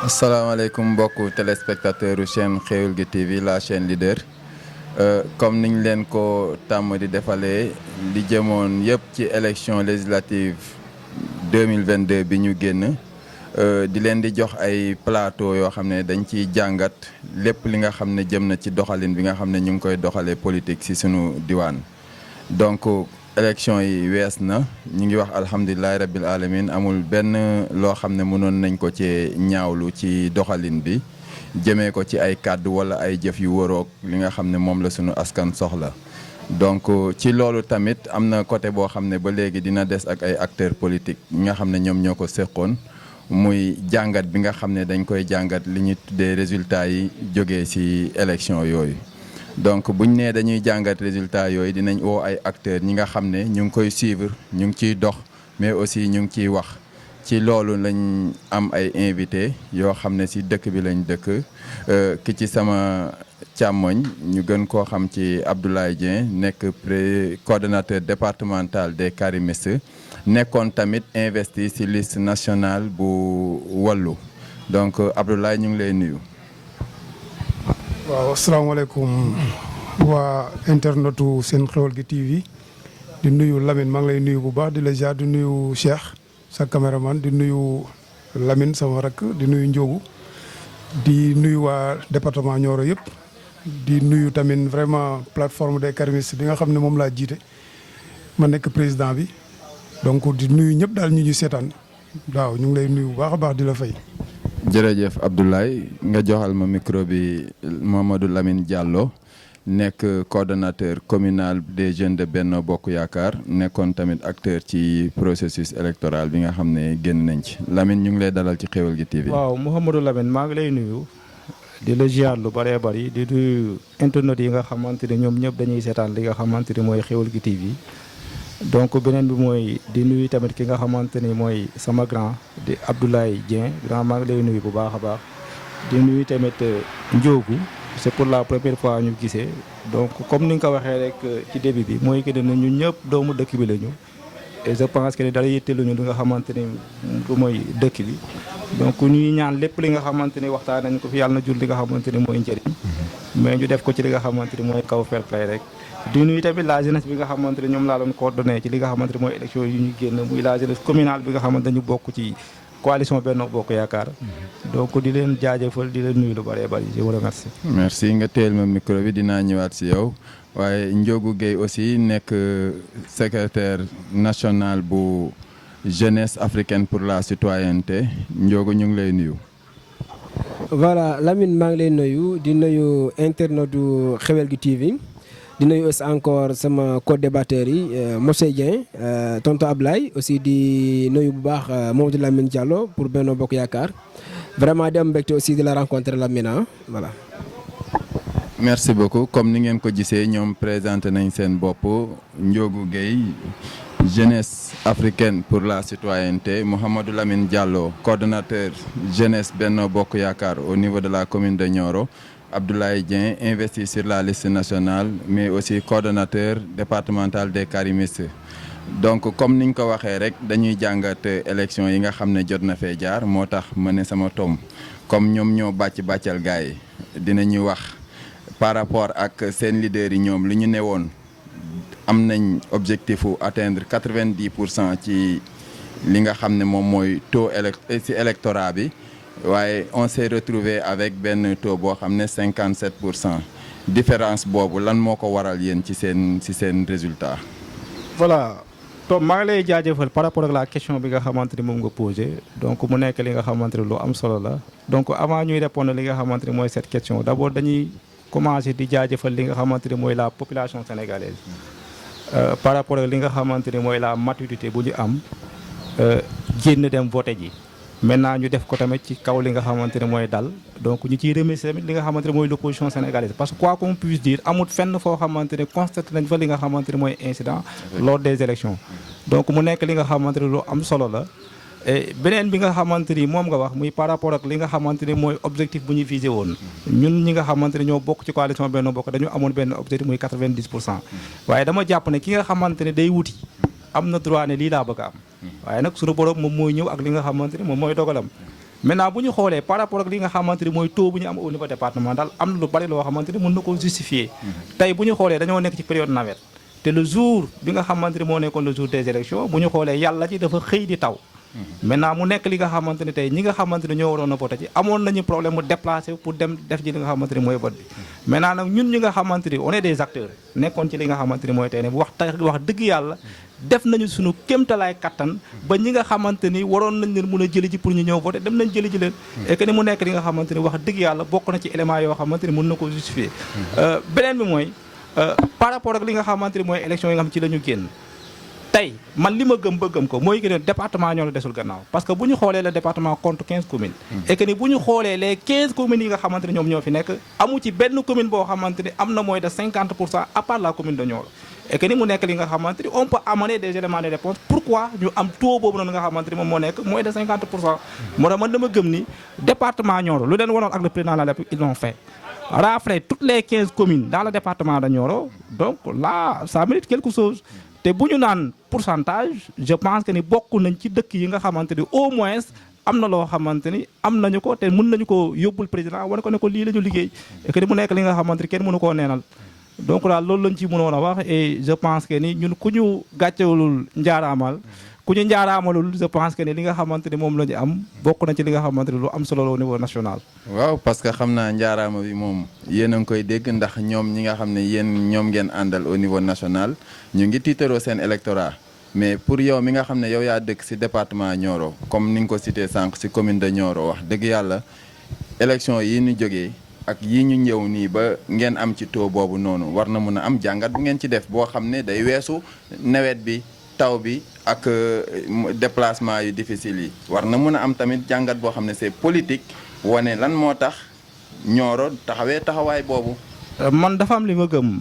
asalaamaaleykum mbokku téléspectateur u chaîne Xeweul gi TV la chaîne leader comme niñ leen ko tàmm di defalee li jëmoon yëpp ci élection législative 2022 bi ñu génn di leen di jox ay plateau yoo xam ne dañ ciy jàngat lépp li nga xam ne jëm na ci doxalin bi nga xam ne ñu ngi koy doxalee politique ci sunu diwaan donc élection yi wees na ñu ngi wax alhamdulilahi rabbil alamin amul benn loo xam ne mënoon nañ ko ci ñaawlu ci doxalin bi jëmee ko ci ay kàddu wala ay jëf yu wëroog li nga xam ne moom la sunu askan soxla donc ci loolu tamit am na côté boo xam ne ba léegi dina des ak ay acteurs politiques ñi nga xam ne ñoom ñoo ko séqoon muy jàngat bi nga xam ne dañ koy jàngat li ñuy tuddee résultats yi jógee ci élection yooyu donc buñ nee dañuy jàngat résultats yooyu dinañ woo ay acteurs ñi nga xam ne ñu ngi koy suivre ñu ngi ciy dox mais aussi ñu ngi ciy wax ci loolu lañ am ay invité yoo xam ne ci dëkk bi lañ dëkk ki ci sama càmmoñ ñu gën koo xam ci Abdoulaye Dieng nekk coordonnateur départemental des karimistes nekkoon tamit investi ci liste nationale bu Wallu donc Abdoulaye ñu ngi lay nuyu. waaw asalaamaaleykum waa internetu seen Xeweul gi TV di nuyu Lamine maa ngi lay nuyu bu baax di la jaar di nuyu Cheikh sa caméraman di nuyu Lamine sama rakk di nuyu Ndiogu di nuyu waa département Nioro yëpp di nuyu tamit vraiment plateforme des karimistes bi nga xam ne moom laa jiite ma nekk président bi donc di nuyu ñëpp daal ñu seetaan waaw ñu ngi lay nuyu bu baax a baax di la fay. jërëjëf Abdoulaye nga joxal ma micro bi Mamadou Lamine Diallo nekk coordonnateur communal des jeunes de Benno Bokk Yaakaar nekkoon tamit acteur ci processus électoral bi nga xam ne génn nañ ci Lamine ñu ngi lay dalal ci Xeweul gi TV. waaw Mouhamadou Lamine maa ngi lay nuyu di la ziar lu bëree bëri di nuyu internet yi nga xamante ne ñoom ñëpp dañuy seetaan li nga xamante ni mooy Xeweul gi TV. donc beneen bi mooy di nuyu tamit ki nga xamante ni mooy sama grand di Abdoulaye Dieng grand maa ngi lay nuyu bu baax a baax di nuyu tamit Ndiogu c'est pour la première fois ñu gisee donc comme ni nga ko waxee rek ci début bi mooy que ne ñun ñëpp doomu dëkk bi lañu et je pense que ne dara yitteeluñu li nga xamante ni mooy dëkk bi donc ñuy ñaan lépp li nga xamante ni waxtaan nañ ko fi yàlla na jur li nga xamante ni mooy njëriñ mais ñu def ko ci li nga xamante ni mooy kaw fair play rek. di nuyu tamit la jeunesse bi nga xamante ne ñoom laa doon coordonné ci li nga xamante ne mooy élection yi ñu génn muy la jeunesse communale bi nga xamante ñu bokk ci coalition Benno Bokk Yaakaar donc di leen jaajëfal di leen nuyu lu bëree bëri je vous remercie. merci nga teel ma micro bi dinaa ñëwaat si yow waaye Ndiogou Gueye aussi nekk secrétaire national bu jeunesse africaine pour la citoyenneté Ndiogou ñu ngi lay nuyu. voilà Lamine maa ngi lay nuyu di nuyu internetu Xeweul gi TV. di nuyu aussi encore sama co-débatteur yi Moussa Dieng tonton Ablaye aussi di nuyu bu baax Mamadou Lamine Diallo pour Benno Bokk Yaakaar vraiment di am mbégte aussi di la rencontrer Lamine voilà. merci beaucoup comme ni ngeen ko gisee ñoom présenté nañ seen bopp Ndiogou Gueye jeunesse africaine pour la citoyenneté Mouhamadou Lamine Diallo coordonnateur jeunesse Benno Bokk Yaakaar au niveau de la commune de Nioro. Abdoulaye Dieng investi sur la liste nationale mais aussi coordonnateur départemental des karimistes donc comme niñ ko waxee rek dañuy jàngat élection yi nga xam ne jot na fee jaar moo tax ma ne sama tom comme ñoom ñoo bàccal gars yi dinañuy wax par rapport ak seen leader yi ñoom li ñu ne woon am nañ objectif u atteindre 90% ci li nga xam ne moom mooy taux ci électorat bi waaye on s'est retrouvé avec benn taux boo xam ne 57% différence boobu lan moo ko waral yéen ci seen résultat. voilà Tom maa ngi lay jaajëfal par rapport ak la question bi nga xamante ni moom nga posé donc mu nekk li nga xamante ni lu am solo la donc avant ñuy répondre li nga xamante ni mooy cette question d'abord dañuy commencer di jaajëfal li nga xamante ni mooy la population sénégalaise par rapport ak li nga xamante ni mooy la maturité bu ñu am génn dem voter ji. maintenant ñu def ko tamit ci kaw li nga xamante ne mooy dal donc ñu ciy remercier tamit li nga xamante ne mooy l'opposition sénégalaise parce que quoi qu'on puisse dire amul fenn foo xamante ne constaté nañ fa li nga xamante ne mooy incident lors des élections donc mu nekk li nga xamante ne lu am solo la et beneen bi nga xamante ni moom nga wax muy par rapport ak li nga xamante ne mooy objectif bu ñu visé woon ñun ñi nga xamante ne ñoo bokk ci coalition Benno Bokk dañu amoon benn objectif muy 90% waaye dama jàpp ne ki nga xamante ne day wuti am na droit ne lii laa bëgg a am waaye nag suñu borom moom mooy ñëw ak li nga xamante ne moom mooy dogalam maintenant bu ñu xoolee par rapport ak li nga xamante ni mooy taux bu ñu am au niveau départemental am na lu bari loo xamante ni mën na ko justifier tey bu ñu xoolee dañoo nekk ci période nawet te le jour bi nga xamante ni moo nekkoon le jour des élections bu ñu xoolee yàlla ci dafa xëy di taw maintenant mu nekk li nga xamante ni tey ñi nga xamante ni ñoo waroon a voté ci amoon nañu problème mu déplacé pour dem def ji li nga xamante ni mooy vote bi maintenant nag ñun ñi nga xamante ni on est des acteurs nekkoon ci li nga xamante ni mooy tey ne wax dëgg yàlla def nañu suñu kéemtalaay kattan ba ñi nga xamante ni waroon nañ leen mën a jëli ji pour ñu ñëw voté dem nañ jëli ji leen et que ni mu nekk li nga xamante ni wax dëgg yàlla bokk na ci élément yoo xamante ni mën na ko justifier beneen bi mooy par rapport ak li nga xamante ni mooy élection yi nga xam ci la ñu génn tey man li ma gëm ba gëm ko mooy que ne département ñoo la desul gannaaw parce que bu ñu xoolee le département compte 15 communes et que ni bu ñu xoolee les 15 communes yi nga xamante ni ñoom ñoo fi nekk amu ci benn commune boo xamante ni am na moins de 50% à part la commune de Nioro et que ni mu nekk li nga xamante ni on peut amener des éléments de réponse pourquoi ñu am taux boobu noonu nga xamante ni moom moo nekk moins de 50% moo tax man dama gëm ni département Nioro lu leen wanoon ak le président de la République ils l'ont fait rafler toutes les 15 communes dans le département de Nioro donc là ça mérite quelque chose te bu ñu naan pourcentage je pense que ni bokk nañ ci dëkk yi nga xamante ni au moins am na loo xamante ni am nañu ko te mën nañu ko yóbbul président wane ko ne ko lii la ñu liggéey et que ni mu nekk li nga xamante ni kenn mënu koo neenal donc daal loolu lañ ci mënoon a wax et je pense que ni ñun ku ñu gàccewulul njaaraamal ku ñu njaaraamalul je pense que ni li nga xamante ni moom la ñu am bokk na ci li nga xamante ni lu am solo la au niveau national. waaw parce que xam naa njaaraama bi moom yéen a ngi koy dégg ndax ñoom ñi nga xam ne yéen ñoom ngeen àndal au niveau national ñu ngi tiitaroo seen électorat mais pour yow mi nga xam ne yow yaa dëkk ci département Nioro comme ni nga ko cité sànq ci commune de Nioro wax dëgg yàlla élection yi ñu jógee ak yii ñu ñëw nii ba ngeen am ci taux boobu noonu war na mën a am jàngat bu ngeen ci def boo xam ne day weesu nawet bi taw bi ak déplacement yu difficile yi war na mën a am tamit jàngat boo xam ne c'est politique wane lan moo tax Nioro taxawee taxawaay boobu. man dafa am li ma gëm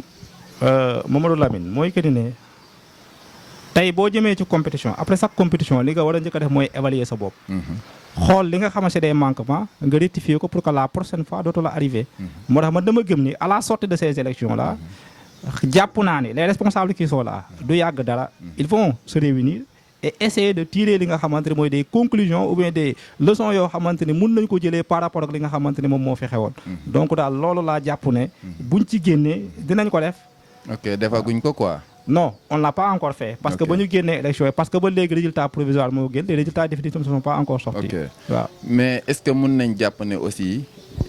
Mamadou Lamine mooy que ne tey boo jëmee ci compétition après chaque compétition li nga war a njëkk a def mooy évaluer sa bopp. xool li nga xamante des manquements nga rectifier ko pour que la prochaine fois dootu la arriver. moo tax man dama gëm ni à la sortie de ces élections là jàpp naa ni les responsables qui sont là du yàgg dara ils vont se réunir et essayer de tirer li nga xamante ne mooy des conclusions ou bien des leçons yoo xamante ni mun nañ ko jëlee par rapport ak li nga xamante ni moom moo fi xewoon. donc daal loolu laa jàpp ne buñ ci génnee dinañ ko def. ok defaguñ ko quoi. non on l'a pas encore fait parce que ba ñu génnee élection yi parce que ba léegi résultat provisoire moo génn les résultats définitifs ne sont pas encore sortis. ok waaw mais est-ce que mun nañ jàpp ne aussi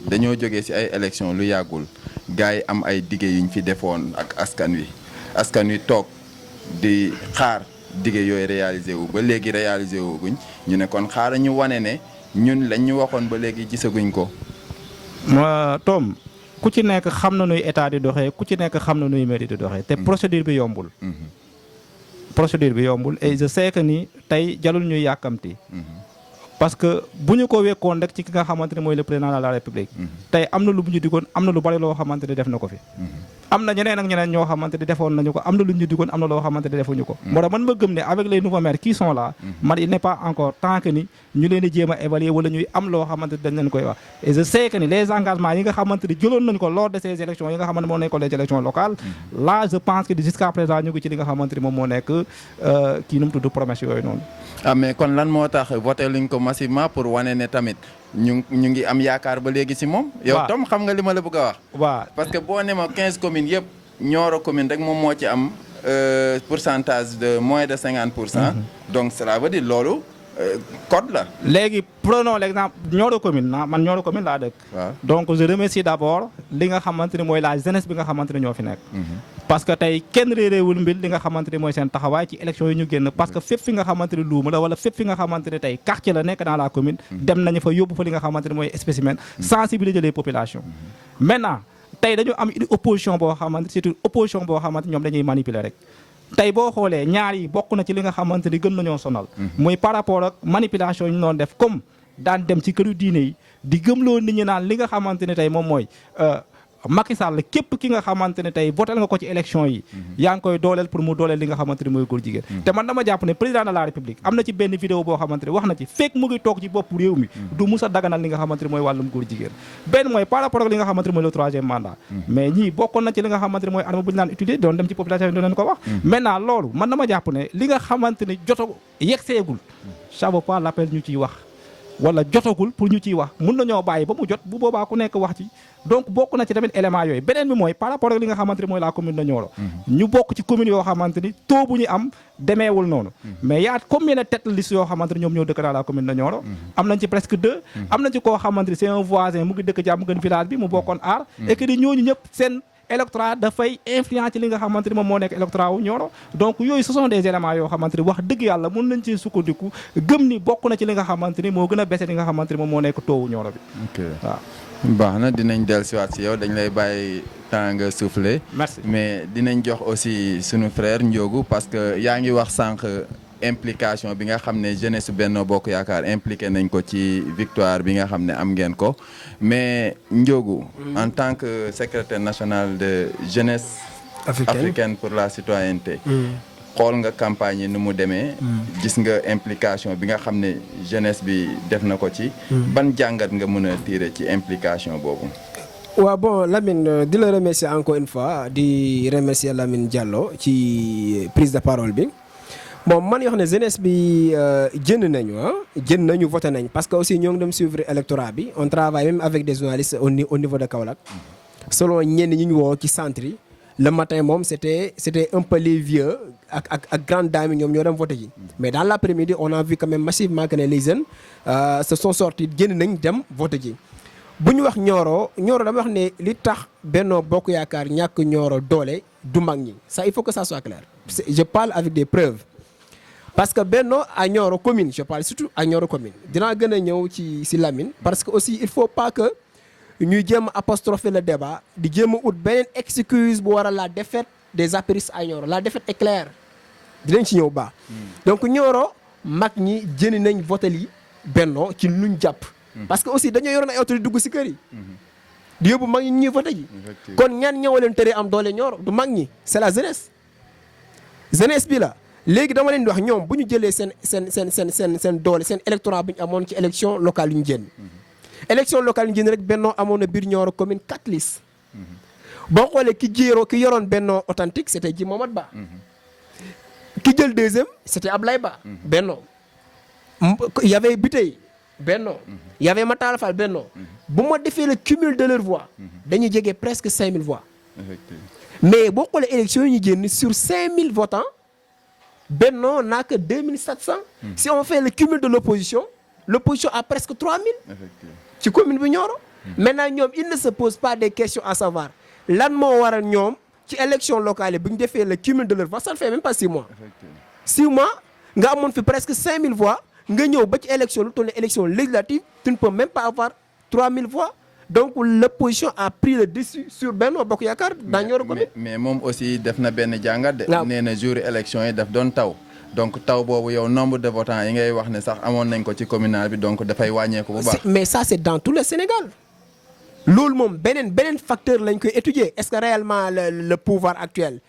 dañoo jógee ci ay élections lu yàggul gars yi am ay dige yuñ fi defoon ak askan wi toog di xaar dige yooyu réalisé wu ba léegi réalisé wu guñ ñu ne kon xaaral ñu wane ne ñun lañ ñu waxoon ba léegi gisaguñ ko. Tom ku ci nekk xam na nuy état di doxee ku ci nekk xam na nuy mairie di doxee te procédure bi yombul. procédure bi yombul et je sais que ni tey jalul ñuy yàkkamti. parce que bu ñu ko wekkoon rek ci ki nga xamante ne mooy le président de la république. tey am na lu bu ñu digoon am na lu bari loo xamante ne def na ko fi. am na ñeneen ak ñeneen ñoo xamante ne defoon nañu ko am na lu ñu digoon am na loo xamante ne defuñu ko. moo tax man ma gëm ne avec les nouveaux maires qui sont là. man il n'est pas encore temps que ni ñu leen di jéem a évaluer wala ñuy am loo xamante ne dañ leen koy wax. et je sais que ni les engagements yi nga xamante ne jëloon nañu ko lors de ces élections yi nga xamante ne moo nekkoon les élections locales. là je pense que jusqu'à présent ñu ngi ci li nga xamante ne moom moo nekk kii nu mu tudd promesse yooyu noonu. ah mais kon lan moo tax voté luñ ko massivement pour wane ne tamit ñu ngi am yaakaar ba léegi ci moom. yow tam xam nga li ma la bëgg a wax. waaw parce que boo ne ma 15 communes yëpp Nioro commune rek moom moo ci am pourcentage de moins de 50%. donc cela veut dire loolu code la. léegi prenons l'exemple Nioro commune man Nioro commune laa dëkk. waaw donc je remercie d'abord li nga xamante ne mooy la jeunesse bi nga xamante ne ñoo fi nekk. parce que tey kenn réeréewul mbir li nga xamante ne mooy seen taxawaay ci élection yi ñu génn parce que fépp fi nga xamante ne luuma la wala fépp fi nga xamante ne tey quartier la nekk dans la commune. dem nañu fa yóbbu fa li nga xamante ne mooy spécimen sensibiliser les populations. maintenant tey dañu am une opposition boo xamante c'est une opposition boo xamante ñoom dañuy manipuler rek. tey boo xoolee ñaar yi bokk na ci li nga xamante ni gën nañoo sonal. muy par rapport ak manipulation yi ñu doon def comme daan dem ci këru diine yi di gëmloo nit ñi naan li nga xamante ne tey moom mooy Macky Sall képp ki nga xamante ne tey votel nga ko ci élection yi. yaa ngi koy dooleel pour mu dooleel li nga xamante ne mooy góor jigéen. te man dama jàpp ne président de la république am na ci benn vidéo boo xamante ne wax na ci fekk mu ngi toog ci bopp réew mi. du mus a daganal li nga xamante ne mooy wàllum góor jigéen. benn mooy par rapport ak li nga xamante ne mooy le troisième mandat. mais ñii bokkoon na ci li nga xamante ne mooy arme bu ñu naan utiliser doon dem ci population yi doon leen ko wax. maintenant loolu man dama jàpp ne li nga xamante ne joto yegseegul ça vaut pas l'appel ñu ciy wax wala jotagul pour ñu ciy wax mun nañoo bàyyi ba mu jot bu boobaa ku nekk wax ci donc bokk na ci tamit élément yooyu beneen bi mooy par rapport ak li nga xamante ni mooy la commune de Nioro ñu bokk ci commune yoo xamante ni taux bu ñu am demeewul noonu mais y a combien de têtes de liste yoo xamante ni ñoom ñoo dëkk dans la commune de Nioro am nañ ci presque 2 am nañ ci koo xamante ni c'est un voisin mu ngi dëkk jàmm gën village bi mu bokkoon aar et que di ñooñu ñëpp seen électorat dafay influence ci li nga xamante ni moom moo nekk électorat wu Nioro donc yooyu ce sont des éléments yoo xamante ni wax dëgg yàlla mën nañ ci sukkandiku gëm ni bokk na ci li nga xamante ni moo gën a baissé li nga xamante ni moom moo nekk toowu Nioro bi waaw baax na dinañ dellusiwaat si yow dañ lay bàyyi temps nga soufflé merci mais dinañ jox aussi sunu frère Ndiogou parce que yaa ngi wax sànq implication bi nga xam ne jeunesse Benno Bokk Yaakaar impliqué nañ ko ci victoire bi nga xam ne am ngeen ko mais Ndiogou en tant que secrétaire national de jeunesse africaine pour la citoyenneté xool nga campagne yi nu mu demee gis nga implication bi nga xam ne jeunesse bi def na ko ci ban jàngat nga mën a tirer ci implication boobu waaw bon Lamine di la remercier encore une fois di remercier Lamine Diallo ci prise de parole bi bon man yoo xam ne jeunesse bi jënd nañu voté nañ parce que aussi ñoo ngi dem suivre électorat bi on travaille même avec des journalistes au niveau de Kaolack selon ñenn ñi ñu woo ci centre yi le matin moom c'était un peu les vieux ak grande dame yi ñoom ñoo dem voté ji mais dans l'après-midi on a vu quand même massivement que les jeunes se sont sortis jënd nañ dem voté ji bu ñu wax Nioro dama wax ne li tax Benno Bokk Yaakaar ñàkk Nioro doole du mag ñi ça il faut que ça soit clair je parle avec des preuves parce que Benno à Nioro commune je parle surtout à Nioro commune dinaa gën a ñëw ci Lamine parce que aussi il faut pas que ñuy jéem a apostropher le débat di jéem a ut beneen excuse bu waral la défaite des apéristes à Nioro la défaite est claire dinañ ci ñëw baax donc Nioro mag ñi jëni nañ voté yi Benno ci luñ jàpp parce que aussi dañoo yoroon ay oto di dugg si kër yi di yóbbu mag ñi ñuy voté ji kon ñaan ñëw leen tëree am doole Nioro du mag ñi c'est la jeunesse bi la léegi dama leen di wax ñoom bu ñu jëlee seen doole seen électorat bi ñu amoon ci élection locale yu ñu génn élection locale yu ñu génn rek Benno amoon na biir Nioro commune 4 listes boo xoolee ki yoroon Benno authentique c'était Dji Mohamed Ba ki jël deuxième c'était Ablaye Ba Benno il y avait Biteye Benno il y avait Matar Fall Benno bu ma defee le cumul de leurs voix dañuy jege presque 5000 voix mais boo xoolee élection yi ñu génn sur 5000 votants Benno n'a que 2700 si on fait le cumul de l'opposition a presque 3000 ci commune bi Nioro maintenant ñoom il ne se pose pas des questions à savoir lan moo waral ñoom ci élection locale yi bu ñu defee le cumul de leurs voix ça ne fait même pas 6 mois 6 mois nga amoon fi presque 5000 voix nga ñëw ba ci élection lu toll ne élection législative tu ne peux même pas avoir 3000 voix donc l'opposition a pris le dessus sur Benno Bokk Yaakaar dans Nioro commune mais moom aussi def na benn jàngat de nee na jour élection yi daf doon taw donc taw boobu yow nombre de votants yi ngay wax ne sax amoon nañ ko ci communal bi donc dafay wàññeeku bu baax mais ça c'est dans tout le Sénégal loolu moom beneen facteur lañ koy étudier est-ce que réellement le pouvoir actuel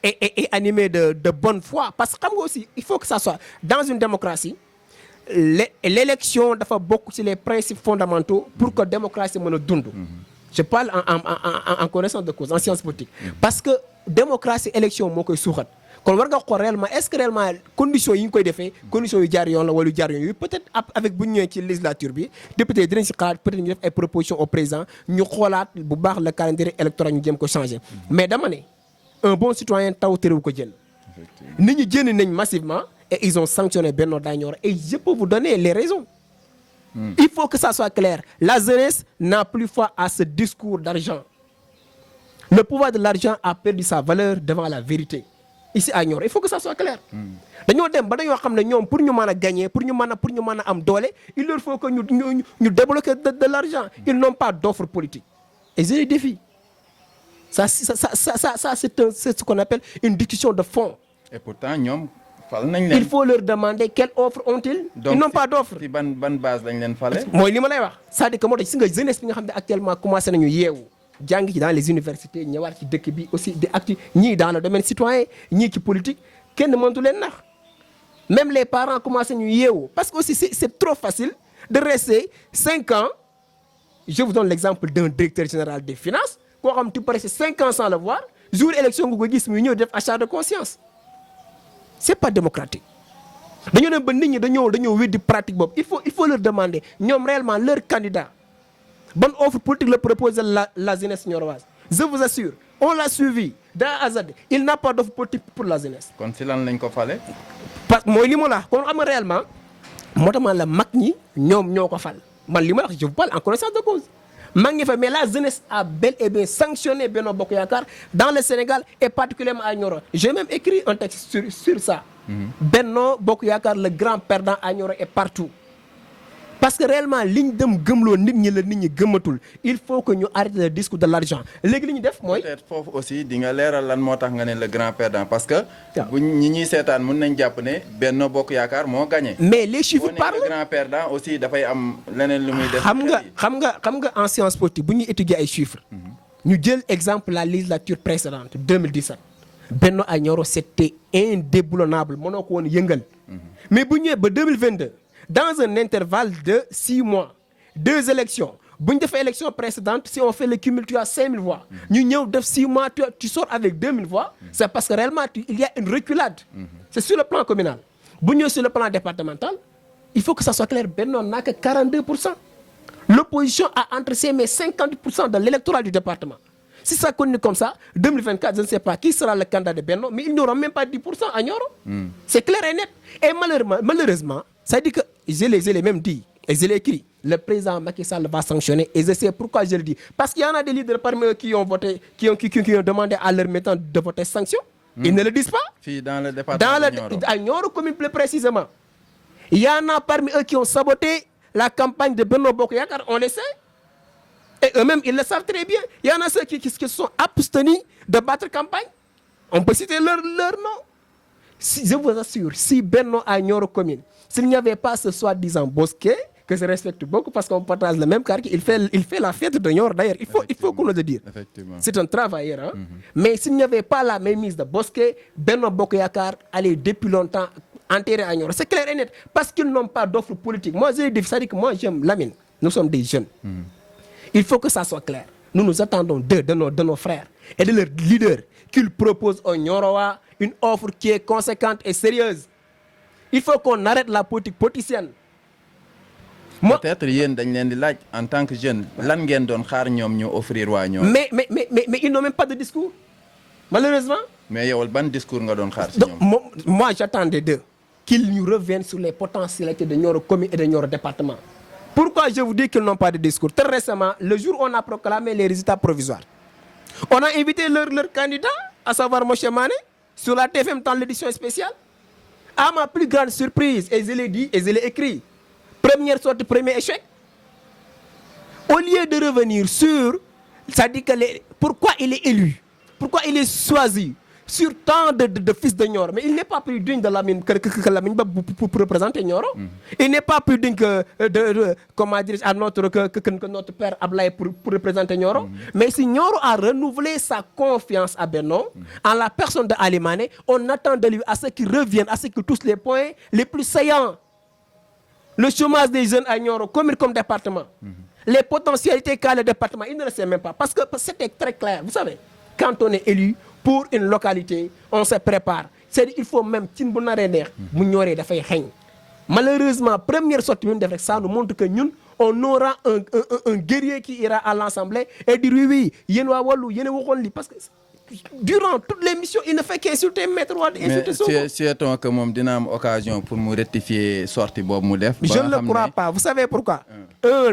est animé de bonne foi parce que xam nga aussi il faut que ça soit dans une démocratie l'élection dafa bokk ci les principes fondamentaux pour que démocratie mën a dund je parle en connaissance de cause en science politique parce que démocratie élection moo koy suuxat kon war nga xool réellement est-ce que réellement conditions yi ñu koy defee conditions yu jaar yoon la wala yu jaar yoon yu peut-être avec bu ñu ñëwee ci législature bi député dinañ si xalaat peut-être ñu def ay propositions au président ñu xoolaat bu baax le calendrier électoral ñu jëm ko changer mais dama ne un bon citoyen taw terewu ko jël nit ñi jënd nañ massivement et ils ont sanctionné Benno Nioro et je peux vous donner les raisons il faut que ça soit clair la jeunesse n'a plus foi à ce discours d'argent le pouvoir de l'argent a perdu sa valeur devant la vérité ici à Nioro il faut que ça soit clair dañoo dem ba dañoo xam ne ñoom pour ñu mën a gagner pour ñu mën a am doole il leur faut que ñu débloquer de l'argent ils n'ont pas d'offre politique et je les défie ça c'est ce qu'on appelle une discussion de fond et pourtant ñoom fal nañ leen il faut leur demander quelle offre ont-ils ils n'ont pas d'offre ci ban base lañ leen fale mooy li ma lay wax c'est-à-dire que moo tax si nga jeunesse bi nga xam ne actuellement commencé nañu yeewu jàng ci dans les universités ñëwaat ci dëkk bi aussi di acti ñii dans le domaine citoyen ñii ci politique kenn mëntu leen nax même les parents commencé ñu yeewu parce que aussi c'est trop facile de rester 5 ans je vous donne l'exemple d'un directeur général des finances koo xam tu peux rester 5 ans sans le voir jour élection nga ko gis muy ñëw def achat de conscience c'est pas démocratique dañoo dem ba nit ñi dañoo weddi pratique boobu il faut leur demander ñoom réellement leur candidat bonne offre politique la propose la jeunesse nioroise. Je vous assure on l'a suivi d'A à Z il n'a pas d'offre politique pour la jeunesse. kon si lan lañ ko fale. parce que mooy li ma la wax kon xam nga réellement moo tax man la mag ñi ñoom ñoo ko fal man li ma wax je vous parle en connaissance de cause. mag ñi fa mais la jeunesse a bel et bien sanctionné Benno Bokk Yaakaar dans le Sénégal et particulièrement à Nioro. J'ai même écrit un texte sur ça. Benno Bokk Yaakaar le grand perdant à Nioro et partout. parce que réellement liñ dem gëmloo nit ñi la nit ñi gëmmatul il faut que ñu arrête le discours de l'argent léegi li ñu def mooy. peut-être foofu aussi di nga leeral lan moo tax nga ne le grand perdant parce que. bu ñi ñuy seetaan mën nañ jàpp ne Benno Bokk Yaakaar moo gagné. mais les chiffres parlent le grand perdant aussi dafay am leneen lu muy def. xam nga en science politique bu ñuy étudier ay chiffres. ñu jël exemple la législature précédente 2017. Benno à Nioro c'était indéboulonnable mënoo ko woon yëngal. mais bu ñëwee ba 2022. dans un intervalle de 6 mois 2 élections bu ñu defee élection précédente si on fait le cumul tu as 5000 voix ñu ñëw def 6 mois tu sors avec 2000 voix c'est parce que réellement il y a une reculade c'est sur le plan communal bu ñëw sur le plan départemental il faut que ça soit clair Benno n'a que 42%. L'opposition a entre ses mains 50% de l'électorat du département. Si ça continue comme ça 2024 je ne sais pas qui sera le candidat de Benno mais ils n'auront même pas 10% à Nioro. C'est clair et net et malheureusement ça dit que je l'ai même dit et je l'ai écrit le président Macky Sall va sanctionner et je sais pourquoi je le dis parce qu'il y en a des leaders parmi eux qui ont voté qui ont demandé à leur militant de voter sanction. Ils ne le disent pas. Fii dans le département de Nioro. À Nioro commune plus précisément. Il y en a parmi eux qui ont saboté la campagne de Benno Bokk Yaakaar on le sait et eux-mêmes ils le savent très bien. Il y en a ceux qui se sont abstenus de battre campagne. On peut citer leur nom. Si je vous assure si Benno à Nioro commune s'il n'y avait pas ce soi-disant Bosquet que je respecte beaucoup parce qu'on partage le même quartier il fait la fête de Nioro d'ailleurs il faut qu'on le dise. C'est un travailleur hein. Mais s'il n'y avait pas la mainmise de Bosquet Benno Bokk Yaakaar allait depuis longtemps enterré à Nioro c'est clair et net parce qu'ils n'ont pas d'offre politique moi je dis c'est-à-dire que moi j'aime Lamine nous sommes des jeunes. Il faut que ça soit clair nous attendons de nos frères et de leurs leaders qu'ils proposent aux Niorois une offre qui est conséquente et sérieuse. Il faut qu'on arrête la politique politicienne. Peut-être yéen dañ leen di laaj en tant que jeune lan ngeen doon xaar ñoom ñu offrir waa Nioro. mais ils n'ont même pas de discours malheureusement. mais yow ban discours nga doon xaar ci ñoom. moi j'attendais d'eux qu'ils nous reviennent sur les potentialités de Nioro commune et de Nioro département. Pourquoi je vous dis qu'ils n'ont pas de discours? Très récemment, le jour où on a proclamé les résultats provisoires, on a invité leur candidat, à savoir M. Mané, sur la TFM dans l'édition spéciale. À ma plus grande surprise, et je l'ai dit et je l'ai écrit, première sortie, premier échec. Au lieu de revenir sur, ça dit que pourquoi il est élu, pourquoi il est choisi sur tant de fils de Nioro, mais il n'est pas plus digne de Lamine que Lamine pour représenter Nioro. Il n'est pas plus digne que notre père Ablaye pour représenter Nioro. Mais si Nioro a renouvelé sa confiance à Benno, en la personne de Ali Mané, on attend de lui à ce qu'il revienne, à ce qu'il touche les points les plus saillants. Le chômage des jeunes à Nioro, commune comme département. Les potentialités qu'a le département, il ne le sait même pas. Parce que c'était très clair. Vous savez, quand on est élu, pour une localité, on se prépare. C'est-à-dire qu'il faut même cin bu naree neex bu ñoree dafay xeeñ. Malheureusement première sortie bi ñu def rek ça nous montre que ñun on aura un guerrier qui ira à l'Assemblée et dire oui yéen waa Wallu yéen a waxoon li parce que durant toutes les missions il ne fait qu'insulter Maître Wade insulter Sonko. Mais souhaitons que moom dina am occasion pour mu rectifier sortie boobu mu def. Je ne le crois pas. Vous savez pourquoi?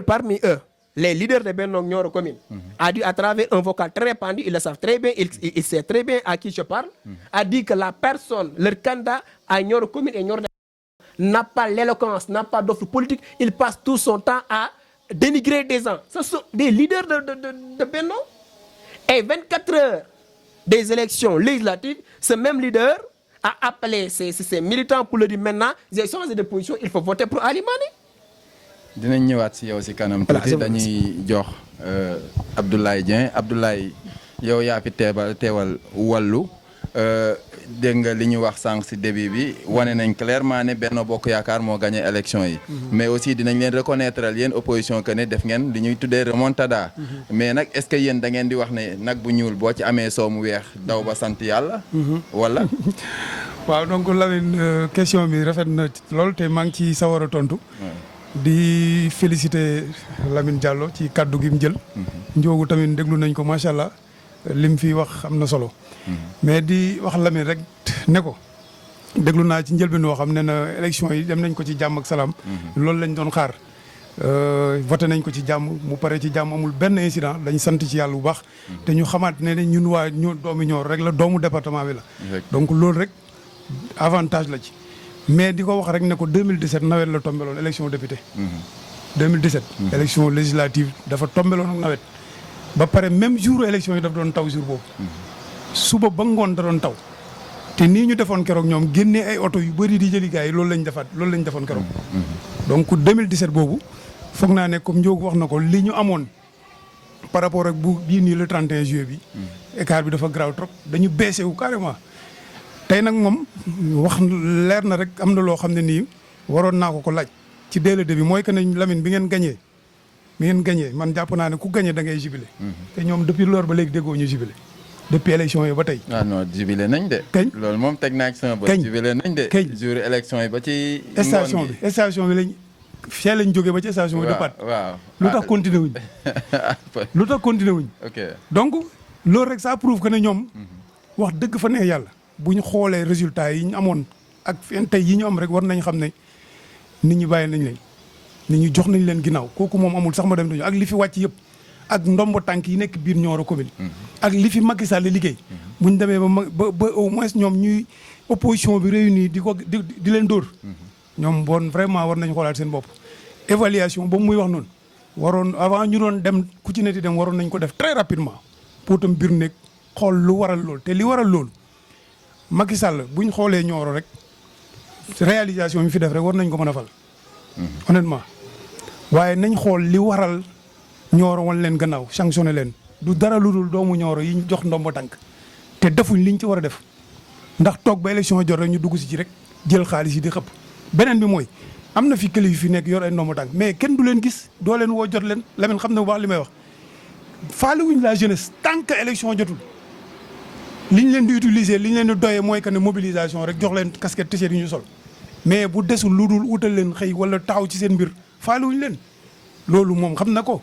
Parmi eux les leaders de Benno Nioro commune a dit à travers un vocal très répandu, ils le savent très bien, il sait très bien à qui je parle, a dit que la personne, leur candidat à Nioro commune et Nioro n'a pas l'éloquence, n'a pas d'offre politique, il passe tout son temps à dénigrer des gens. Ce sont des leaders de Benno. Et 24 heures des élections législatives, ce même leader a appelé ses militants pour leur dire maintenant, j'ai changé de position, il faut voter pour Ali Mané. dinañ ñëwaat si yow si kanam tuuti dañuy jox Abdoulaye Dieng Abdoulaye yow yaa fi teewal Wallu dégg nga li ñu wax sànq si début bi wane nañ clairement ne Benno Bokk Yaakaar moo gagné élection yi mais aussi dinañ leen reconnaître yéen opposition que ne def ngeen li ñuy tuddee remontada mais nag est-ce que yéen da ngeen di wax ne nag bu ñuul boo ci amee soo mu weex daw ba sant yàlla wala waaw donc Lamine question bi rafet na lool te maa ngi ci sawar a tontu. di féliciter Lamine Diallo ci kaddu gi mu jël. Njoogu tamit déglu nañ ko macha allah lim fi wax am na solo. mais di wax Lamine rek ne ko déglu naa ci njëlbeen woo xam ne na élection yi dem nañ ko ci jàmm ak salaam. loolu lañ doon xaar. voté nañ ko ci jàmm mu pare ci jàmm amul benn incident dañ sant ci yàlla bu baax. te ñu xamaat ne ñun waa doomi Nioro rek la doomu département bi la. donc loolu rek avantage la ci. mais di ko wax rek ne ko 2017 nawet la tombeloon élection député. 2017. élection législative dafa tombeloon ak nawet. ba pare même jour élection yi daf doon taw jour boobu. suba ba ngoon da doon taw. te nii ñu defoon keroog ñoom génnee ay oto yu bëri di jëli gars yi loolu lañ defoon keroog. donc 2017 boobu foog naa ne comme Ndiogou wax na ko li ñu amoon par rapport ak bu bii nii le 31 juillet bi. écart bi dafa grave trop dañu baissé wu carrément. tey nag moom wax leer na rek am na loo xam ne nii waroon naa ko laaj ci dès le début mooy que ne Lamine bi ngeen gañee man jàpp naa ne ku gañee da ngay jubilé. te ñoom depuis loolu ba léegi déggoo ñu jubilé. depuis élection yi ba tey. ah non jubilé nañ de. kañ loolu moom teg naa ci sama bët. kañ jubilé nañ de. kañ jour élection yi ba ci. station bi lañ fee lañ jógee ba ci station bi. waaw lu tax continué wuñ. ok donc loolu rek ça prouve que ne ñoom. wax dëgg fa neex yàlla. bu ñu xoolee résultats yi ñu amoon ak tey yi ñu am rek war nañ xam ne nit ñi bàyyi nañ leen. nit ñi jox nañ leen ginnaaw kooku moom amul sax ma dem dañu ak li fi wàcc yëpp. ak ndombo tànk yi nekk biir Nioro commune. ak li fi Macky Sall liggéey. bu ñu demee ba au moins ñoom ñuy opposition bi réunis di leen dóor. ñoom bon vraiment war nañu xoolaat seen bopp. évaluation boobu muy wax noonu waroon avant ñu doon dem ku ci ne di dem waroon nañ ko def très rapidement. pour tam biir nekk xool lu waral loolu te li waral loolu Macky Sall bu ñu xoolee Nioro rek réalisation yi fi def rek war nañ ko mën a fal. honnêtement waaye nañ xool li waral. Nioro wan leen gannaaw sanctionné leen du dara lu dul doomu Nioro yi ñu jox ndombo tànk te defuñ liñ ci war a def ndax toog ba élection jot rek ñu dugg si ci rek jël xaalis yi di xëpp. beneen bi mooy am na fi kilifa yu fi nekk yor ay ndombo tànk mais kenn du leen gis doo leen woo jot leen Lamine xam na bu baax li may wax. faalewuñ la jeunesse tant que élection jotul liñ leen di utiliser liñ leen di doyee mooy que ne mobilisation rek jox leen casquette t-shirt yi ñu sol mais bu desul lu dul utal leen xëy wala taxaw ci seen mbir faalewuñ leen loolu moom xam na ko.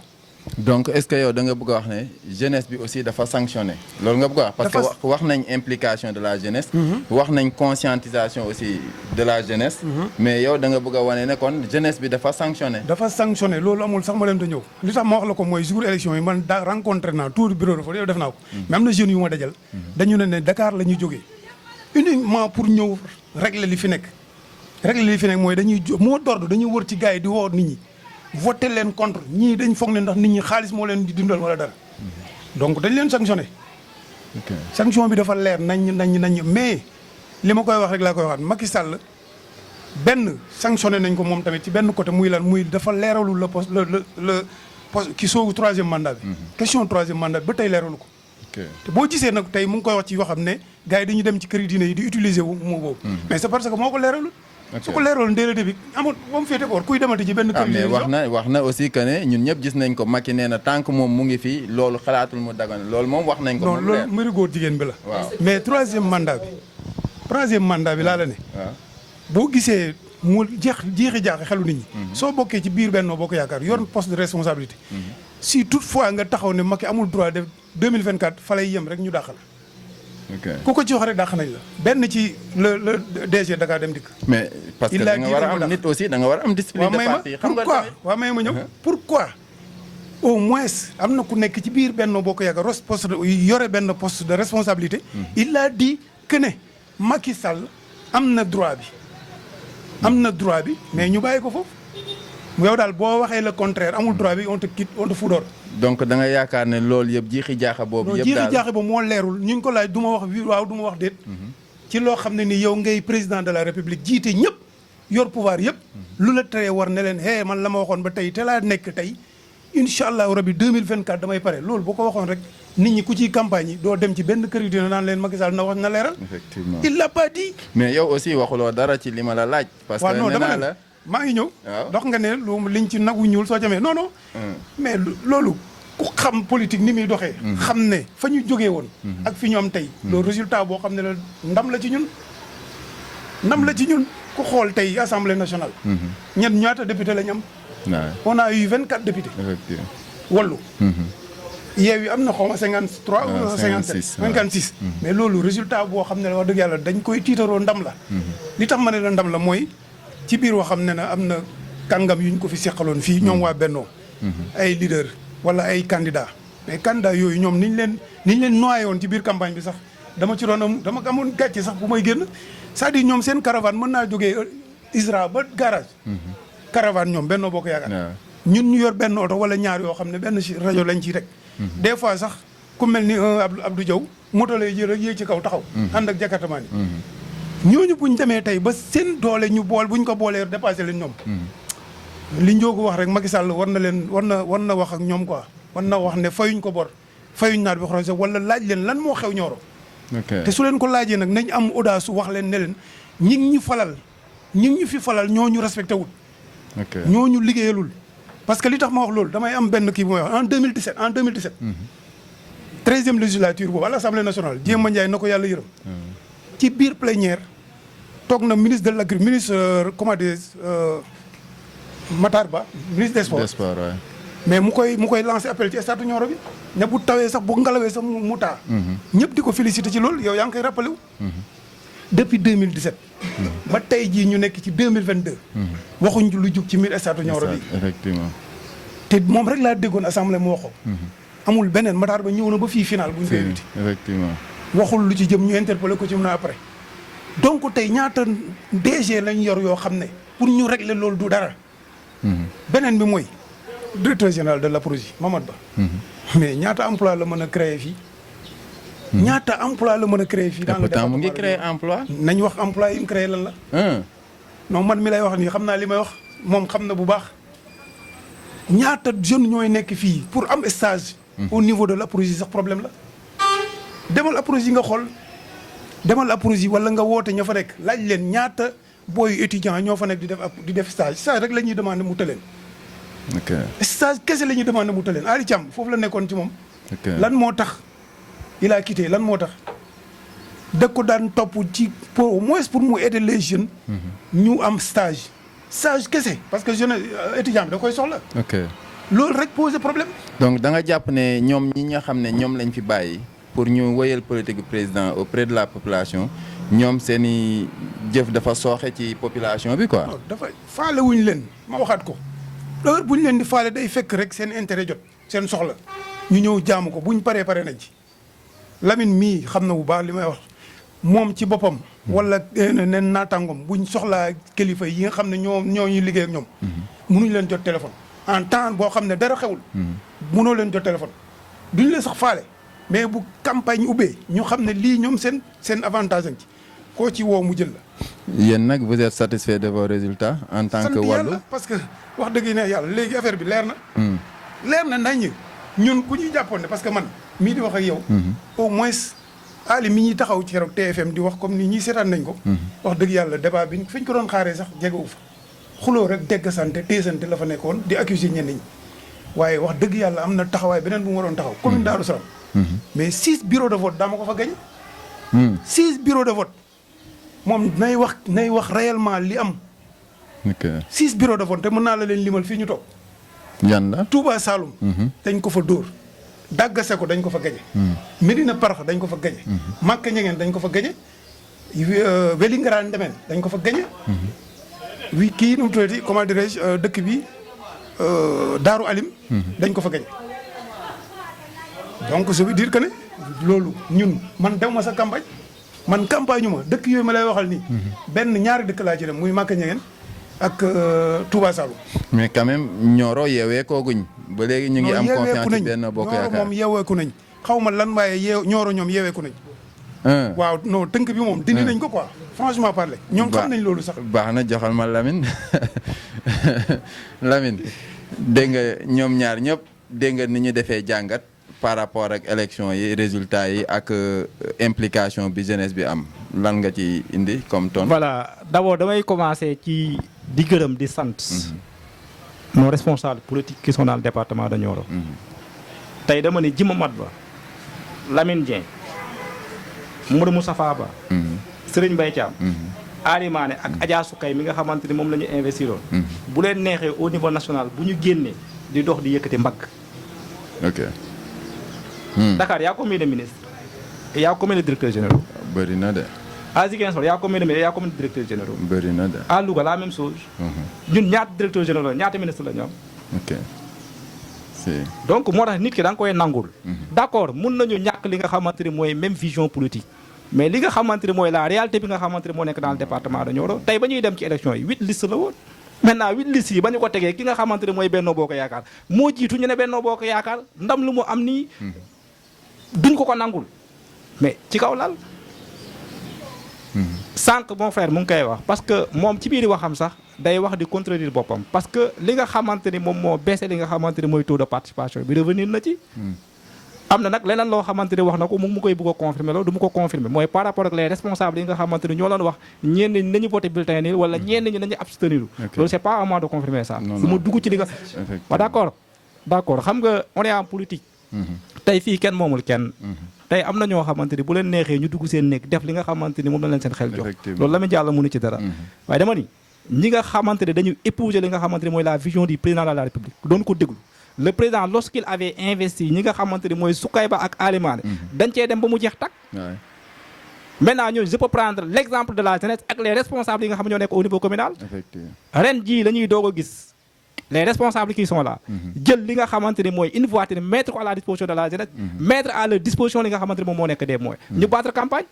donc est-ce que yow da nga bëgg a wax ne jeunesse bi aussi dafa sanctionné loolu nga bëgg a wax parce que wax nañ implication de la jeunesse. wax nañ conscientisation aussi de la jeunesse. mais yow da nga bëgg a wane ne kon jeunesse bi dafa sanctionné. dafa sanctionné loolu amul sax ma dem te ñëw li tax ma wax la ko mooy jour élection yi man daa rencontré naa tour bureau de vote yow def naa ko. mais am na jeunes yu ma dajal. dañu ne Dakar la ñuy jógee uniquement pour ñëw régler li fi nekk. régler li fi nekk mooy dañuy moo d'ordre dañuy wër ci gars yi di woo nit ñi. voté leen contre ñii dañ foog ne ndax nit ñi xaalis moo leen di dundal wala dara donc dañ leen sanctionné. sanction bi dafa leer nañ mais li ma koy wax rek laa koy waxaat Macky Sall benn sanctionné nañ ko moom tamit ci benn côté muy lan muy dafa leeralul le poste ki soogu troisième mandat bi. question troisième mandat bi ba tey leeralu ko. te boo gisee nag tey mu ngi koy wax ci yoo xam ne gars yi dañuy dem ci kër diine yi di utiliser wu moo boobu. mais c'est parce que moo ko leeralul. su ko leeroon dès le début amul ba mu féete ko war kuy demati ci benn kër mais wax na aussi que ne ñun ñëpp gis nañ ko Macky nee na tant que moom mu ngi fi loolu xalaatul mu dagan loolu moom wax nañ ko. non loolu mëri góor jigéen bi la. waaw mais troisième mandat bi laa la ne. waaw boo gisee mu jeexi jaaxe xelu nit ñi. soo bokkee ci biir Benno Bokk Yaakaar yor poste de responsabilité. si toutefois nga taxaw ne Macky amul droit de 2024 fa lay yem rek ñu dàqal. ku ko ci wax rek dàq nañ la benn ci le DG Dakar Dem Dikk. mais parce que da nga war a am nit aussi da nga war a am discipline de parti. xam nga pourquoi waaw may ma ñëw pourquoi au moins am na ku nekk ci biir Benno Bokk Yaakaar poste yore benn poste de responsabilité. il a dit que ne Macky Sall am na droit bi mais ñu bàyyi ko foofu yow daal boo waxee le contraire amul droit bi on te quitte on te fout dehors. donc da nga yaakaar ne loolu yëpp jiixi jaaxa boobu. yëpp daal jiixi jaaxa boobu moo leerul ñu ngi ko laaj du ma wax waaw du ma wax déet. ci loo xam ne ni yow ngay président de la république jiite ñëpp yor pouvoir yëpp. lu la teree war ne leen hey man la ma waxoon ba tey te laa nekk tey incha allahu rabi 2024 damay pare loolu boo ko waxoon rek nit ñi ku ciy campagne yi doo dem ci benn kër yi dina naan leen Macky Sall na wax na leeral. effectivement il l'a pas dit. mais yow aussi waxuloo dara ci li ma la laaj. parce que nee naa la maa ngi ñëw. waaw dox nga ne lu liñ ci nagu ñuul soo jamee non non. mais loolu ku xam politique ni muy doxee. xam ne fa ñu jógee woon. ak fi ñu am tey. loolu résultat boo xam ne la ndam la ci ñun. ndam la ci ñun ku xool tey assemblée nationale. ñenn ñaata député lañ am. on a eu 24 députés. effectivement wallu. Yewwi am na xaw ma 53 ou 57 56. mais loolu résultat boo xam ne wax dëgg yàlla dañ koy tiitaroo ndam la. li tax ma ne la ndam la mooy ci biir woo xam ne na am na kàngam yu ñu ko fi seqaloon fii ñoom waa Bennoo. ay leader wala ay candidat mais candidat yooyu ñoom niñ leen noyé woon ci biir campagne bi sax dama ci doon dama amoon gàcce sax bu may génn c'est-à-dire ñoom seen caravane mën naa jógee ISRA ba garage. caravane ñoom Bennoo Bokk Yaakaar. ñun ñu yor benn oto wala ñaar yoo xam ne benn rajo lañ ciy rek. des fois sax ku mel ni Abdou Diaw moto lay jël rek yéeg ci kaw taxaw. ànd ak jakartamaan yi. ñooñu buñ demee tey ba seen doole ñu buñ ko boolee dépassé leen ñoom. li Ndiogou wax rek Macky Sall war na wax ak ñoom quoi war na wax ne fayuñ ko bor fayuñ naat bi xorom wala laaj leen lan moo xew Nioro. te su leen ko laajee nag nañ am audace wax leen ne leen ñi ngi ñu fi falal ñooñu respecté wul. ñooñu liggéeyalul. parce que li tax ma wax loolu damay am benn kii bu may wax en 2017. 13e législature boobu à l'Assemblée nationale Jéema Ndiaye na ko yàlla yërëm. ci biir plénière toog na ministre de l'agriculture ministre comment dire Matar Ba ministre des sports. mais mu koy lancé appel ci stade Nioro bi. ne bu tawee sax bu ngalawee sax mu taa. ñëpp di ko félicité ci loolu yow yaa ngi koy rappelé wu. depuis 2017. ba tey jii ñu nekk ci 2022. waxuñ lu jug ci biir stade Nioro bi. effectivement. te moom rek laa déggoon assemblée mu waxoo. amul beneen Matar Ba ñëw na ba fii final bu ñu koy invité. effectivement. waxul lu ci jëm ñu interpellé ko ci mun a après. donc tey ñaata DG lañ yor yoo xam ne pour ñu régler loolu du dara. beneen bi mooy directeur général de l'APROSI Mamad Ba. mais ñaata emploi la mën a créer fii. ñaata emploi la mën a créer fii. dans le département mu ngi créer emploi. nañ wax emploi yi mu créé lan la. non man mi lay wax nii xam naa li may wax moom xam na bu baax ñaata jeunes ñooy nekk fii pour am stage. au niveau de l'APROSI sax problème la. demal APROSI nga xool demal APROSI wala nga woote ña fa nekk laaj leen ñaata booyu étudiant ñoo fa nekk di def stage rek la ñuy demandé mu tëleen. stage kese la ñuy demandé mu tëleen Ari Thiam foofu la nekkoon ci moom. lan moo tax il a quitté lan moo tax da ko daan topp ci pour au moins pour mu aider les jeunes. ñu am stage kese parce que jeune étudiant bi da koy soxla. loolu rek pose problème. donc da nga jàpp ne ñoom ñi nga xam ne ñoom lañ fi bàyyi pour ñu wéyal politique du président auprès de la population ñoom seen i jëf dafa sooxe ci population bi quoi. dafa faale wuñ leen ma waxaat ko heure bu ñu leen di faale day fekk rek seen intérêt jot seen soxla ñu ñëw jaamu ko buñ paree nañ ci. Lamine mii xam na bu baax li may wax moom ci boppam. wala nen naataangoom buñ soxlaa kilifa yi nga xam ne ñoo ñuy liggéey ak ñoom. mënuñ leen jot téléphone. en temps boo xam ne dara xewul. mënoo leen jot téléphone duñ leen sax faale mais bu campagne ubbee ñu xam ne lii ñoom seen avantage lañ ci koo ci woo mu jël la. yéen nag vous êtes satisfait de vos résultats en tant que wàllu parce que wax dëgg ne yàlla léegi affaire bi leer na. leer na nañ ñun ku ñuy jàppoon ne parce que man mii di wax ak yow. au moins Ali mi ñuy taxaw ci keroog TFM di wax comme ni ñii seetaan nañ ko. wax dëgg yàlla débat bi fi ñu ko doon xaaree sax jegewu fa. xuloo rek dégg sante téesante la fa nekkoon di accuser ñenn ñi waaye wax dëgg yàlla am na taxawaay beneen bu mu waroon taxaw. commune Darou Salam. mais 6 bureaux de vote dama ko fa gañ. 6 bureaux de vote moom nay wax réellement li am. 6 bureaux de vote te mën naa la leen limal fii ñu toog. yan la Touba Saloum. dañ ko fa dóor. Daggase ko dañ ko fa gañe. Medina Parax dañ ko fa gañe. Màkka Ñegeen dañ ko fa gañe. Vélingara Ndemeen dañ ko fa gañe. wi kii nu mu tuddati comment dirais-je dëkk bi Daaru Alim. dañ ko fa gañe. donc ça veut dire que ne loolu ñun man dew ma sa campagne man campagne ma dëkk yooyu ma lay waxal nii. benn ñaari dëkk laa ci dem muy Màkka Ñegeen ak Touba Saloum. mais quand même Nioro yeewee kooguñ ba léegi ñu ngi am confiance ci benn bokk yaakaar Nioro moom yeeweeku nañ xaw ma lan waaye Nioro ñoom yeeweeku nañ. waaw non tënk bi moom dindi nañ ko quoi franchement parler. ñoom xam nañ loolu sax. baax na joxal ma Lamine Lamine dégg nga ñoom ñaar ñëpp dégg nga ni ñu defee jàngat par rapport ak élection yi résultats yi ak implication bi jeunesse bi am lan nga ci indi comme ton. voilà d'abord damay commencer ci di gërëm di sant. nos responsables politiques qui sont dans le département de Nioro. tey dama ne Djima Mat Ba Lamine Dieng Modou Moustapha Ba. Serigne Mbaye Thiam. Ali Mané ak Adja Soukay mi nga xamante ni moom la ñu investiroon. bu leen neexee au niveau national bu ñu génnee di dox di yëkkati mbagg. ok. Dakar y a combien de ministres et y a combien de directeurs généraux? bëri na de. À Ziguinchor y a combien de ministres et y a combien de directeurs généraux? bëri na de. À Louga la même chose. ñun ñaata directeurs généraux la ñaata ministres la ñu am. ok. si. donc moo tax nit ki da nga koy nangul. d'accord mun nañu ñàkk li nga xamante ni mooy même vision politique. mais li nga xamante ni mooy la réalité bi nga xamante ni moo nekk dans le département de Nioro tey ba ñuy dem ci élection yi 8 listes la woon. maintenant 8 listes yi ba ñu ko tegee ki nga xamante ni mooy Benno Bokk Yaakaar moo jiitu ñu ne Benno Bokk Yaakaar ndam lu mu am nii. duñ ko nangul mais ci kaw lal. sànq mon frère mu ngi koy wax parce que moom ci biir waxam sax day wax di contredire boppam parce que li nga xamante ni moom moo baissé li nga xamante ni mooy taux de participation bi revenir na ci. am na nag leneen loo xamante ni wax na ko mu koy bëgg a confirmer loolu du mu ko confirmer mooy par rapport ak les responsables yi nga xamante ni ñoo doon wax ñenn ñi nañu voté bulletin nul wala ñenn ñi nañu abstenir. loolu c'est pas à moi de confirmer ça. du ma dugg ci li nga. waaw d'accord xam nga on est en politique. tey fii kenn moomul kenn. tey am na ñoo xamante ni bu leen neexee ñu dugg seen néeg def li nga xamante ni moom la leen seen xel jox. loolu la mu jàll mënu ci dara. waaye dama ni ñi nga xamante ne dañu épouser li nga xamante ni mooy la vision du président de la République doon ko déglu. le président lorsqu'il avait investi ñi nga xamante ni mooy Soukayba ak Ali Mané dañ cee dem ba mu jeex tak maintenant ñooñu je peux prendre l'exemple de la jeunesse ak les responsables yi nga xam ne ñoo nekk au niveau communal. ren jii la ñuy doog a gis les responsables qui sont là. jël li nga xamante ni mooy une voiture mettre ko à la disposition de la jeunesse. mettre à leur disposition li nga xamante ni moom moo nekk des moyens. ñu battre campagne.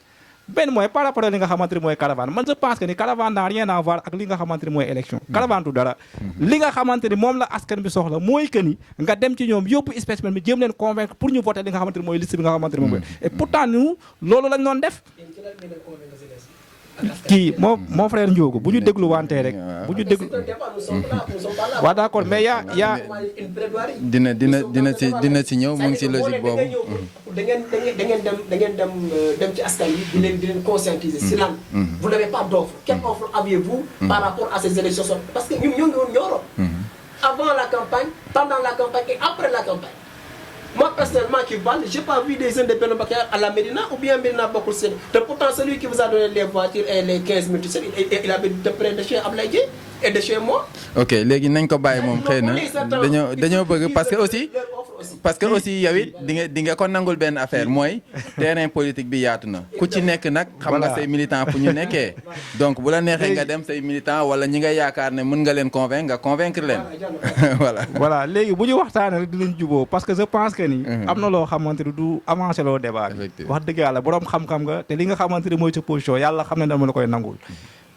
benn mooy par rapport ak li nga xamante ni mooy caravane man je pense que ni caravane n'a rien à voir ak li nga xamante ni mooy élection. caravane du dara. li nga xamante ni moom la askan bi soxla mooy que ni nga dem ci ñoom yóbbu spécimen bi jéem leen convaincre pour ñu voter li nga xamante ni mooy liste bi nga xamante ni moom mooy. et pourtant nous loolu lañ doon def. kii mon frère Ndiogo bu ñu déglu wante rek bu ñu déglu. waaw d'accord mais yaa dina ci ñëw mu ngi ci logique boobu. da ngeen dem ci askan yi di leen conscientiser si lan. vous n'avez pas d'offre. Quelle offre aviez-vous par rapport à ces élections? Parce que ñun ñoo ngi woon Nioro. Avant la campagne, pendant la campagne et après la campagne. Moi personnellement qui parle, j'ai pas vu des jeunes de Benno Bokk Yaakaar à la Médina ou bien Médina bokkul seen. te pourtant celui qui vous a donné les voitures et les 15 minutes il habite de près de chez Ablaye Dieng et de chez moi. ok léegi nañ ko bàyyi moom xëy na dañoo bëgg parce que aussi yow it di nga ko nangul benn affaire mooy terrain politique bi yaatu na ku ci nekk nag xam nga say militant fu ñu nekkee donc bu la neexee nga dem say militant wala ñi nga yaakaar ne mën nga leen convaincre leen voilà léegi bu ñu waxtaanee rek dinañ juboo parce que je pense que ni am na loo xamante ni du avancer loo débat bi wax dëgg yàlla borom xam-xam nga te li nga xamante ni mooy sa position yàlla xam ne dama la koy nangul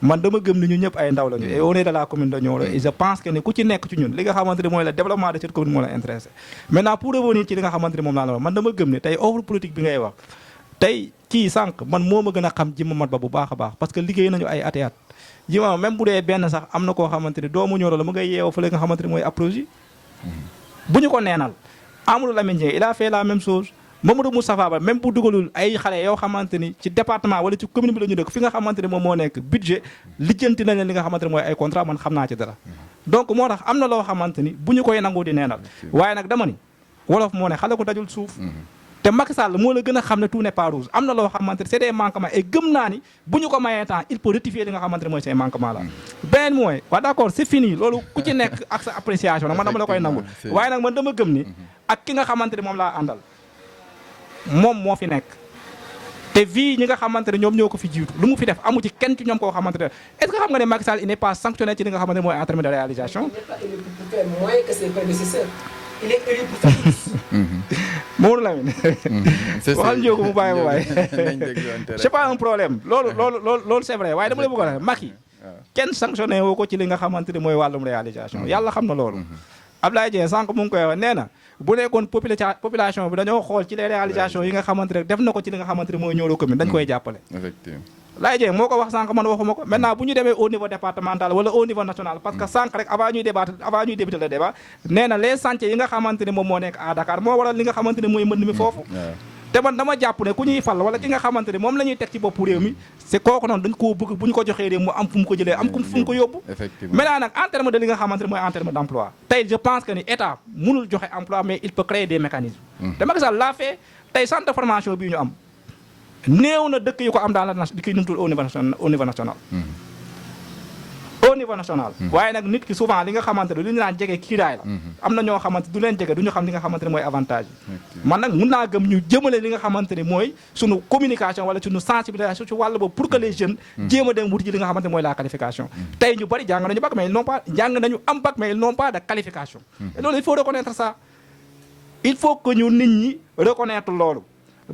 man dama gëm ni ñu ñëpp ay ndaw lañu et on est de la commune de Nioro et je pense que ni ku ci nekk ci ñun li nga xamante ni mooy le développement de cette commune moo la intéressé maintenant pour revenir ci li nga xamante ni moom laa la wax man dama gëm ni tey offre politique bi ngay wax tey kii sànq man moo ma gën a xam Jima Mat Ba bu baax a baax parce que liggéey nañu ay at Jima même bu dee benn sax am na koo xamante ni doomu Nioro la mu ngay yeewoo fa li nga xamante ni mooy approche bu ñu ko neenal Amadou Lamine Dieng il a fait la même chose Mamadou Moustapha Ba même bu dugalul ay xale yoo xamante ni ci département wala ci commune bi la ñu dëkk fi nga xamante ni moom moo nekk budget lijjanti nañ leen li nga xamante ni mooy ay contrat man xam naa ci dara donc moo tax am na loo xamante ni bu ñu koy nangu di neenal waaye nag dama ni wolof moo ne xale ko dajul suuf te Macky Sall moo la gën a xam ne tout n'est pas rouge am na loo xamante ni c'est des manquements et gëm naa ni bu ñu ko mayee temps il peut rectifier li nga xamante ni mooy ces manquements là beneen mooy waaw d'accord c'est fini loolu ku ci nekk ak sa appréciation nag man dama la koy nangu waaye nag man dama gëm ni ak ki nga xamante ni moom laa àndal moom moo fi nekk te vie ñi nga xamante ne ñoom ñoo ko fi jiitu lu mu fi def amu ci kenn ci ñoom koo xamante ne est-ce que xam nga ne Macky Sall il n'est pas sanctionné ci li nga xamante ne mooy en termes de réalisation. Il n'est pas élu pour faire moins que ses prédécesseurs. Il est élu pour faire plus. Maodo Lamine. waxal Ndiogou mu bàyyi ma waaye. c'est pas un problème loolu c'est vrai waaye dama la bëgg a wax Macky kenn sanctionné woo ko ci li nga xamante ne mooy wàllum réalisation yàlla xam na loolu. Ablaye Dieng sànq mu ngi koy wax nee na bu nekkoon population bi dañoo xool ci les réalisations yi nga xamante ne def na ko ci li nga xamante ne mooy Nioro commune dañ koy jàppale. effectivement Laye Dieng moo ko wax sànq man waxuma ko maintenant bu ñu demee au niveau départemental wala au niveau national parce que sànq rek avant ñuy débuter le débat nee na les chantiers yi nga xamante ne moom moo nekk à Dakar moo waral li nga xamante ne mooy mbënd mi foofu. te man dama jàpp ne ku ñuy fal wala ki nga xamante ne moom la ñuy teg ci bopp réew mi c'est kooku noonu dañ koo bëgg bu ñu ko joxee réew mu am fu mu ko jëlee am fu mu ko yóbbu. effectivement maintenant nag en terme de li nga xamante ne mooy en terme d'emploi tey je pense que ni état mënul joxe emploi mais il peut créer des mécanismes. te Macky Sall laa fait tey centre de formation bii ñu am néew na dëkk yu ko am dans la nation di koy numtul au niveau national. niveau national. waaye nag nit ki souvent li nga xamante ne lu ñu naan jege kiiraay la. am na ñoo xamante du leen jege du ñu xam li nga xamante ne mooy avantage yi. man nag mun naa gëm ñu jëmale li nga xamante ne mooy sunu communication wala sunu sensibilisation ci wàll boobu pour que les jeunes jéem a dem wuti ji li nga xamante ne mooy la qualification. tey ñu bari jàng nañu bac mais ils n'ont pas jàng nañu am bac mais ils n'ont pas de qualification. et loolu il faut reconnaître ça. il faut que ñu nit ñi reconnaître loolu.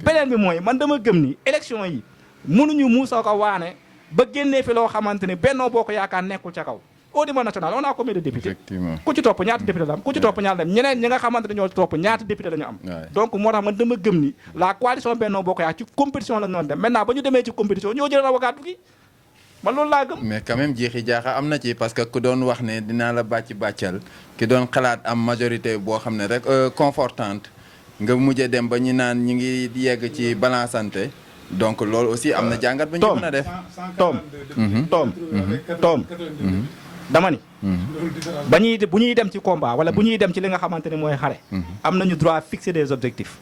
beneen bi mooy man dama gëm ni élection yi mënuñu muusa ko waane ba génnee fi loo xamante ni Benno Bokk Yaakaar nekkul ca kaw au niveau national on a combien de députés. effectivement ku ci topp ñaata député la am ku ci topp ñaata dem ñeneen ñi nga xamante ne ñoo ci topp ñaata député la ñu am. donc moo tax man dama gëm ni la coalition Benno Bokk Yaakaar ci compétition la ñu doon dem maintenant ba ñu demee ci compétition ñoo jël rawagaatu gi man loolu laa gëm. mais quand même jeexi jaaxa am na ci parce que ku doon wax ne dinaa la bàccal ki doon xalaat am majorité boo xam ne rek confortante nga mujjee dem ba ñu naan ñu ngi yegg ci balançante donc loolu aussi am na jàngat bu ñu mën a def. toom dama ni. bu ñuy dem ci combat wala bu ñuy dem ci li nga xamante ne mooy xare. am nañu droit fixer des objectifs.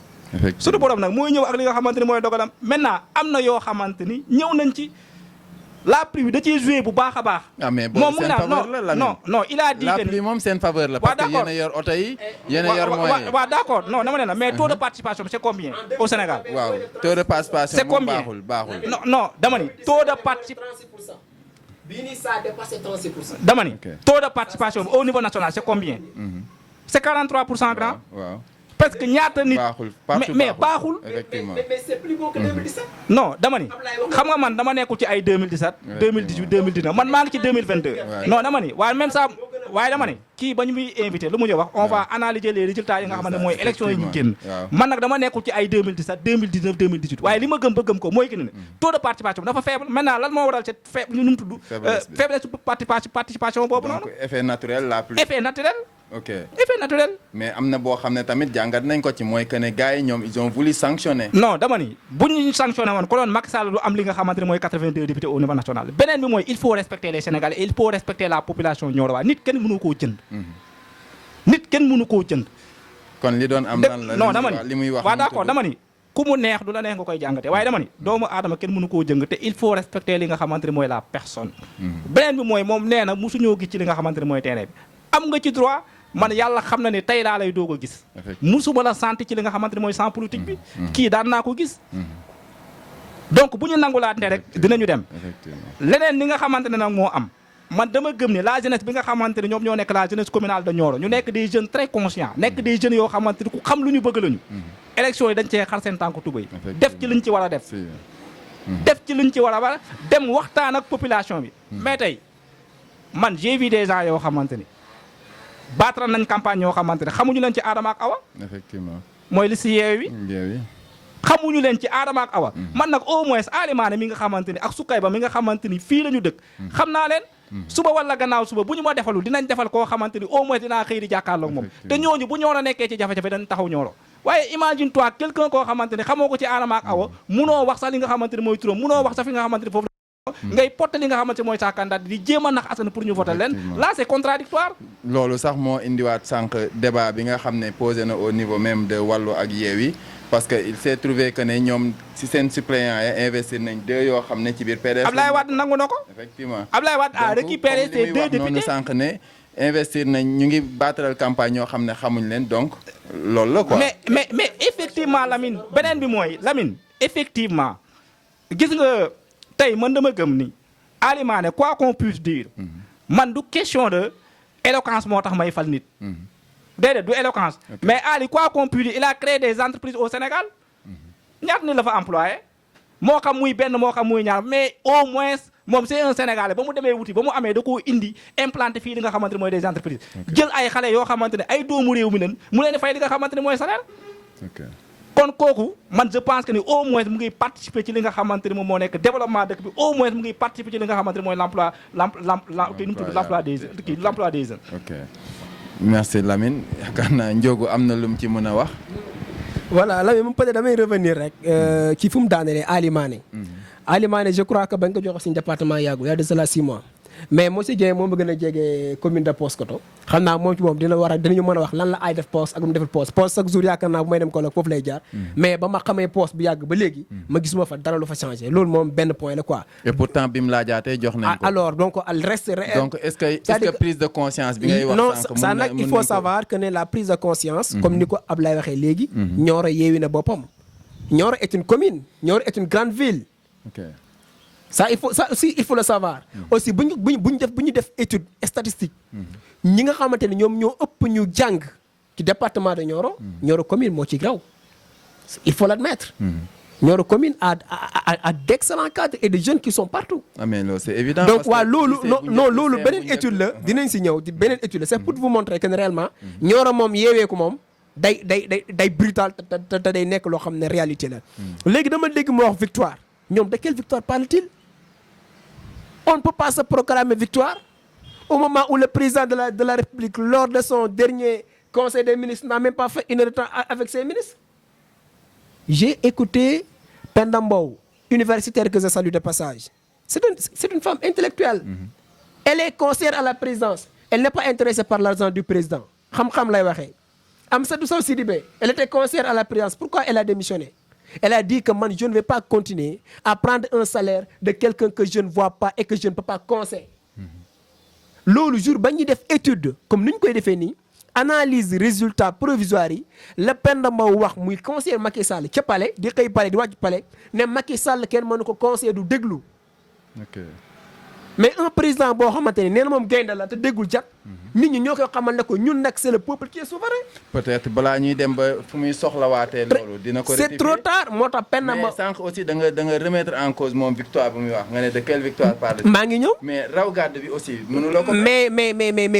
suñu borom nag mooy ñëw ak li nga xamante ne mooy dogalam maintenant am na yoo xamante ni ñëw nañ ci. la pluie da ciy joué bu baax a baax. ah mais boobu seen faveur la non il a dit la pluie moom seen faveur la. parce que yéen a yor oto yi. yéen a yor moyens yi waaw d'accord non dama ne la mais taux de participation c'est combien au Sénégal. waaw taux de participation moom baaxul. non dama ni taux de participation. bii nii ça a dépassé 36%. dama ni taux de participation au niveau national c'est combien. c'est 43% grand. waaw. parce que ñaata nit mais baaxul. effectivement mais c'est plus beau que 2017. non dama ni xam nga man dama nekkul ci ay 2017. 2018 2019 man maa ngi ci 2022. non dama ni waaye même ça waaye dama ni kii ba ñu muy invité lu mu wax on va analyser les résultats yi nga xamante ne mooy élection yi ñu génn. man nag dama nekkul ci ay 2017 2019 2018 waaye li ma gëm ba gëm ko mooy que ne taux de participation dafa faible maintenant lan moo waral cette faible nu mu tudd. faiblesse participation boobu noonu. donc effet naturel la pluie. effet naturel. ok effet naturel. mais am na boo xam ne tamit jàngat nañ ko ci mooy que ne gars yi ñoom ils ont voulu sanctionner. non dama ni bu ñu sanctionné woon ko doon Macky Sall lu am li nga xamante ne mooy 82 députés au niveau national beneen bi mooy il faut respecter les Sénégalais et il faut respecter la population Nioro nit kenn mënu koo jënd. nit kenn mënu koo jënd. kon li doon am lan la non dama ni li muy wax waaw d'accord dama ni ku mu neex du la neex nga koy jàngate waaye dama ni doomu aadama kenn mënu koo jëng te il faut respecter li nga xamante ne mooy la personne. beneen bi mooy moom nee na mosuñoo gis ci li nga xamante ne mooy terrain bi am nga ci droit. man yàlla xam na ne tey laa lay doog a gis. musuma la sant ci li nga xamante ne mooy sans politique bi. kii daan naa ko gis. donc bu ñu nangulaat ne rek dinañu dem. leneen li nga xamante ne nag moo am. man dama gëm ne la jeunesse bi nga xamante ne ñoom ñoo nekk la jeunesse communale de Nioro ñu nekk des jeunes très conscients nekk des jeunes yoo xamante ne ku xam lu ñu bëgg lañu. élection yi dañ cee xar seen tànk tubéy. def ci liñ ci war a def. def ci liñ ci war a dem waxtaan ak population bi. mais tey man j'ai vu des gens yoo xamante ni. baatara nañ campagne yoo xamante ne xamuñu leen ci Adama ak Awa. effectivement mooy li si Yewwi xamuñu leen ci Adama ak Awa. man nag au moins Alimane mi nga xamante ni ak Soukayba mi nga xamante ni fii la ñu dëkk. xam naa leen. suba wala gannaaw suba bu ñu ma defalul dinañ defal koo xamante ni au moins dinaa xëy di jàkkaarloog moom. te ñooñu bu Nioro nekkee ci jafe-jafe dañ taxaw Nioro. waaye imagine toi quelqu'un koo xamante ni xamoo ko ci Adama ak Awa munoo wax sax li nga xamante ni mooy turam munoo wax sax fi nga xamante ni foofu ngay porter li nga xamante mooy sa candidat di jéem a nax askan pour ñu voter leen là c'est contradictoire. loolu sax moo indiwaat sànq débat bi nga xam ne posé na au niveau même de Wallu ak Yewwi parce que il s'est trouvé que ne ñoom si seen suppléants yi investir nañ deux yoo xam ne ci biir PDS. Ablaye Wade nangu na ko. effectivement Ablaye Wade a récupéré ces deux députés noonu sànq ne investir nañ ñu ngi baataral campagne ñoo xam ne xamuñ leen donc loolu la quoi. mais effectivement Lamine beneen bi mooy Lamine effectivement gis nga. tey man dama gëm ni Alimane quoi qu'on puisse dire man du question de éloquence moo tax may fal nit déedéet du éloquence mais Ali quoi qu'on puisse dire il a créé des entreprises au Sénégal ñaata nit la fa employé moo xam muy benn moo xam muy ñaar mais au moins moom c'est un Sénégalais ba mu demee wuti ba mu amee da koo indi implanté fii li nga xamante ne mooy des entreprises jël ay xale yoo xamante ne ay doomu réew mi leen mu leen di fay li nga xamante ne mooy salaire kon kooku man je pense que ni au moins mu ngi participer ci li nga xamante ni moom moo nekk développement dëkk bi au moins mu ngi participer ci li nga xamante ni mooy l'emploi des jeunes. ok merci Lamine yaakaar naa Ndiogou am na lu mu ci mën a wax. voilà Lamine moom peut-être damay revenir rek ci fu mu daanelee Alimane. Alimane je crois que bañ ko joxe suñu département yàggul y a de cela 6 mois. mais monsieur Dieng moom bëgg na jege commune de Paoskoto xam naa moom ci moom dinañu mën a wax lan la ay def poste ak lu mu defal poste chaque jour yaakaar naa bu may dem Kaolack foofu lay jaar mais ba ma xamee poste bu yàgg ba léegi ma gisuma fa dara lu fa changé loolu moom benn point la quoi. et pourtant bi mu laajaatee jox nañ ko. alors donc elle reste. donc est-ce que prise de conscience bi ngay wax. non ça nag il faut savoir que ne la prise de conscience. comme ni ko Ablaye waxee léegi. Nioro yeewi na boppam. Nioro est une commune. Nioro est une grande ville. ok ça aussi il faut le savoir. aussi bu ñu def étude statistique. ñi nga xamante ne ñoom ñoo ëpp ñu jàng ci département de Nioro. Nioro commune moo ci graw il faut l'admettre. Nioro commune a d'excellents cadres et de jeunes qui sont partout. ah mais loolu c'est évident. donc waa loolu non loolu beneen étude la dinañ si ñëw di beneen étude la c'est pour vous montrer que réellement. Nioro moom yeeweeku moom day brutal te day nekk loo xam ne réalité la. léegi dama dégg mu wax victoire ñoom de quelle victoire parle-t-il? On ne peut pas se proclamer victoire au moment où le président de la République, lors de son dernier conseil des ministres, n'a même pas fait une heure de temps avec ses ministres. J'ai écouté Penda Mbow, universitaire que je salue de passage. C'est une femme intellectuelle. Elle est conseillère à la présidence. Elle n'est pas intéressée par l'argent du président. Xam-xam lay waxee. Amsatou Sow Sidibé, elle était conseillère à la présidence. Pourquoi elle a démissionné? Elle a dit que man, je ne vais pas continuer à prendre un salaire de quelqu'un que je ne vois pas et que je ne peux pas conseiller. Loolu jour ba ñuy def étude comme ni ñu koy defee nii analyse résultat provisoire yi la Penda Mbow wax muy conseiller Macky Sall ca palais di xëy palais di wàcc palais ne Macky Sall kenn mënu ko conseiller du déglu. ok mais un président boo xamante ne nee na moom gaynde la te déggul jat nit ñi ñoo koy xamal ne ko ñun nag c'est le peuple qui est souverain. peut-être balaa ñuy dem ba fu muy soxlawaatee loolu dina ko rectifier. c'est trop tard moo tax Penda Mbow. mais sànq aussi da nga remettre en cause moom victoire bu muy wax nga ne de quelle victoire parle. maa ngi ñëw. mais raw gàddu bi aussi mënuloo ko. mais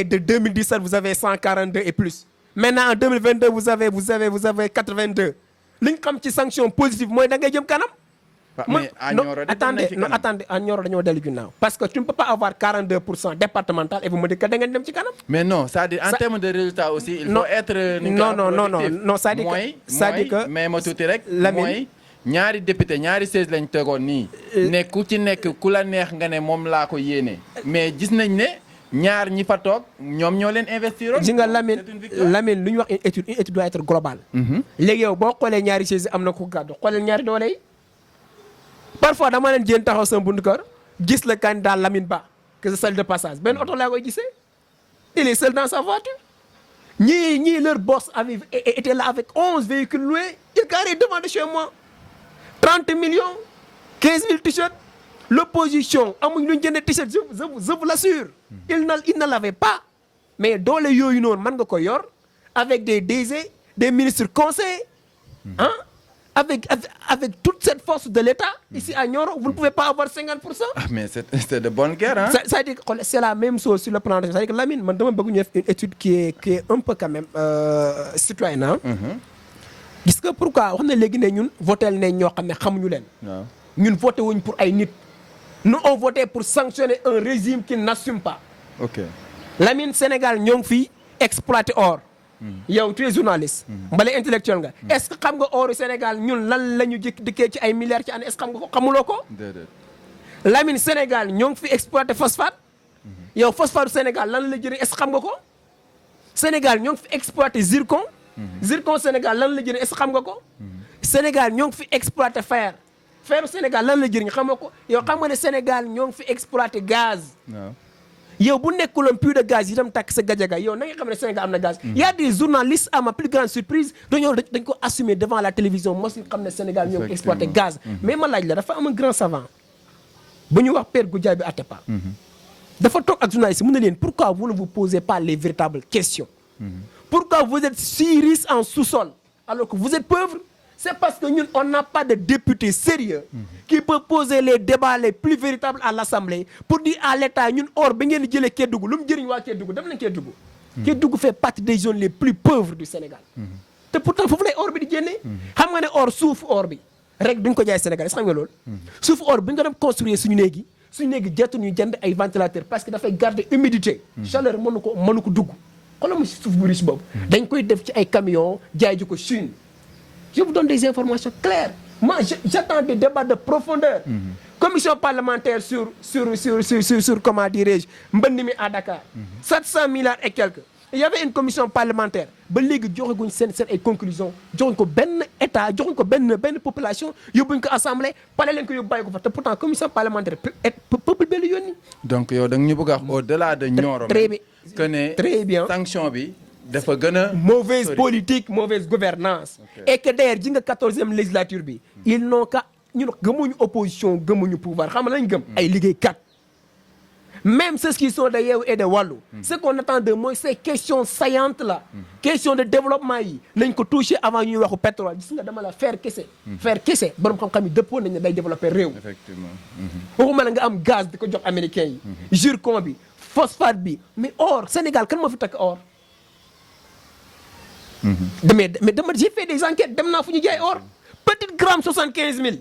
de 2017 vous avez 142 et plus. maintenant en 2022 vous avez 82. li ñu xam ci sanction positive mooy da ngay jëm kanam. mais à Nioro attendez à Nioro dañoo dellu ginnaaw parce que tu ne peux pas avoir 42% départemental et vous me dites que da ngeen dem ci kanam. mais non c'est-à-dire en termes de résultats aussi. il faut être. non c'est-à-dire que mais ma tuuti rek. Lamine mooy ñaari député ñaari siège lañ tegoon nii. ne ku ci nekk ku la neex nga ne moom laa ko yéene. mais gis nañ ne ñaar ñi fa toog ñoom ñoo leen investir. ji nga Lamine lu ñu wax une étude doit être globale. léegi yow boo xoolee ñaari siège am na ku gàddu xoolee ñaari doole yi. parfois dama leen jéem taxaw sama buntu kër gis le candidat Lamine Ba que je salue de passage benn oto laa koy gisee il est seul dans sa voiture ñii leur boss était là avec 11 véhicules loués il garait devant de chez moi 30 millions 15 000 t-shirts l'opposition amuñ lu ñu jëndee t-shirt je vous l'assure il ne l'avait pas mais doole yooyu noonu mën nga ko yor avec des DG des ministres conseillers avec toute cette force de l'État ici à Nioro, vous ne pouvez pas avoir 50%. Ah, mais c'est de bonne guerre, hein? C'est la même chose sur le plan de... C'est-à-dire que Lamine, man dama bëgg ñu def une étude qui est un peu quand même citoyenne, hein? Gis nga pourquoi wax na léegi ne ñun voté ne ñoo xam ne xamuñu leen. waaw ñun voté wuñ pour ay nit. Nous on voté pour sanctionner un régime qui n'assume pas. ok Lamine Sénégal ñoo ngi fii exploité or. yow tu es journaliste. mbala intellectuel nga. est-ce que xam nga oru Sénégal ñun lan la ñu dikkee ci ay milliards ci année est-ce que xam nga ko xamuloo ko. déedéet. Lamine Sénégal ñoo ngi fi exploité phosphate. yow phosphate Sénégal lan la jëriñ est-ce que xam nga ko. Sénégal ñoo ngi fi exploité zircon. zircon Sénégal lan la jëriñ est-ce que xam nga ko. Sénégal ñoo ngi fi exploité fer. feru Sénégal lan la jëriñ xam nga ko yow xam nga ne Sénégal ñoo ngi fi exploité gaz. waaw. yow bu nekkuloon puits de gaz yi itam takk sa gajaga yow na nga xam ne Sénégal am na gaz. y a des journalistes à ma plus grande surprise dañ ko assumer devant la télévision mos ñu xam ne Sénégal ñoo ngi exploité gaz. mais ma laaj la dafa am un grand savant bu ñu wax Père Goudiaby Atepa. dafa toog ak journaliste mu ne leen pourquoi vous ne vous posez pas les véritables questions. pourquoi vous êtes si riche en sous-sol alors que vous êtes pauvre. C'est parce que nous, on n'a pas de député sérieux qui peut poser les débats les plus véritables à l'Assemblée pour dire à l'État, nous, or, ben ngeen jëlé Kédougou, lu mu jëriñ waa Kédougou, dem nañ Kédougou. Kédougou fait partie des zones les plus pauvres du Sénégal. te pourtant foofu lay or bi di génnee. xam nga ne or suuf or bi rek duñ ko jaay Sénégal est-ce que xam nga loolu. suuf or bi ñu ko dem construire suñu néegi jettu ñu jënd ay ventilateurs parce que dafay garder humidité. chaleur mënu ko dugg. xoolal ma suuf bu riche boobu. dañ koy def ci ay camions jaay ji ko Chine. Je vous donne des informations claires. Moi, j'attends des débats de profondeur. commission parlementaire sur comment dirais-je mbënd mi à Dakar 700 milliards et quelques. Il y avait une commission parlementaire ba léegi joxaguñ seen ay conclusions joxuñ ko benn état joxuñ ko benn population yóbbuñ ko assemblée pare leen ko yóbbu bàyyi ko fa te pourtant commission parlementaire peuple bi la yónni. donc yow da nga ñu bëgg a wax au-delà de Nioro que ne très bien sanction bi dafa gën a mauvaise politique mauvaise gouvernance et que d'ailleurs ji nga 14e législature bi ils n'ont qu'à ñun gëmuñu opposition gëmuñu pouvoir xam nga lañ gëm ay liggéeykat. Même ceux qui sont de Yewwi et de Wallu ce qu'on attend de mooy ces questions saillantes là question de développement yi nañ ko toucher avant ñuy waxu pétrole gis nga dama la faire kese borom xam-xam yi dëppoo nañ ne day développer réew effectivement waxuma la nga am gaz di ko jox américains yi zircon bi phosphate bi mais or Sénégal kan moo fi takk or mais dama j'ai fait des enquêtes dem naa fu ñu jaay or petite gramme 75 000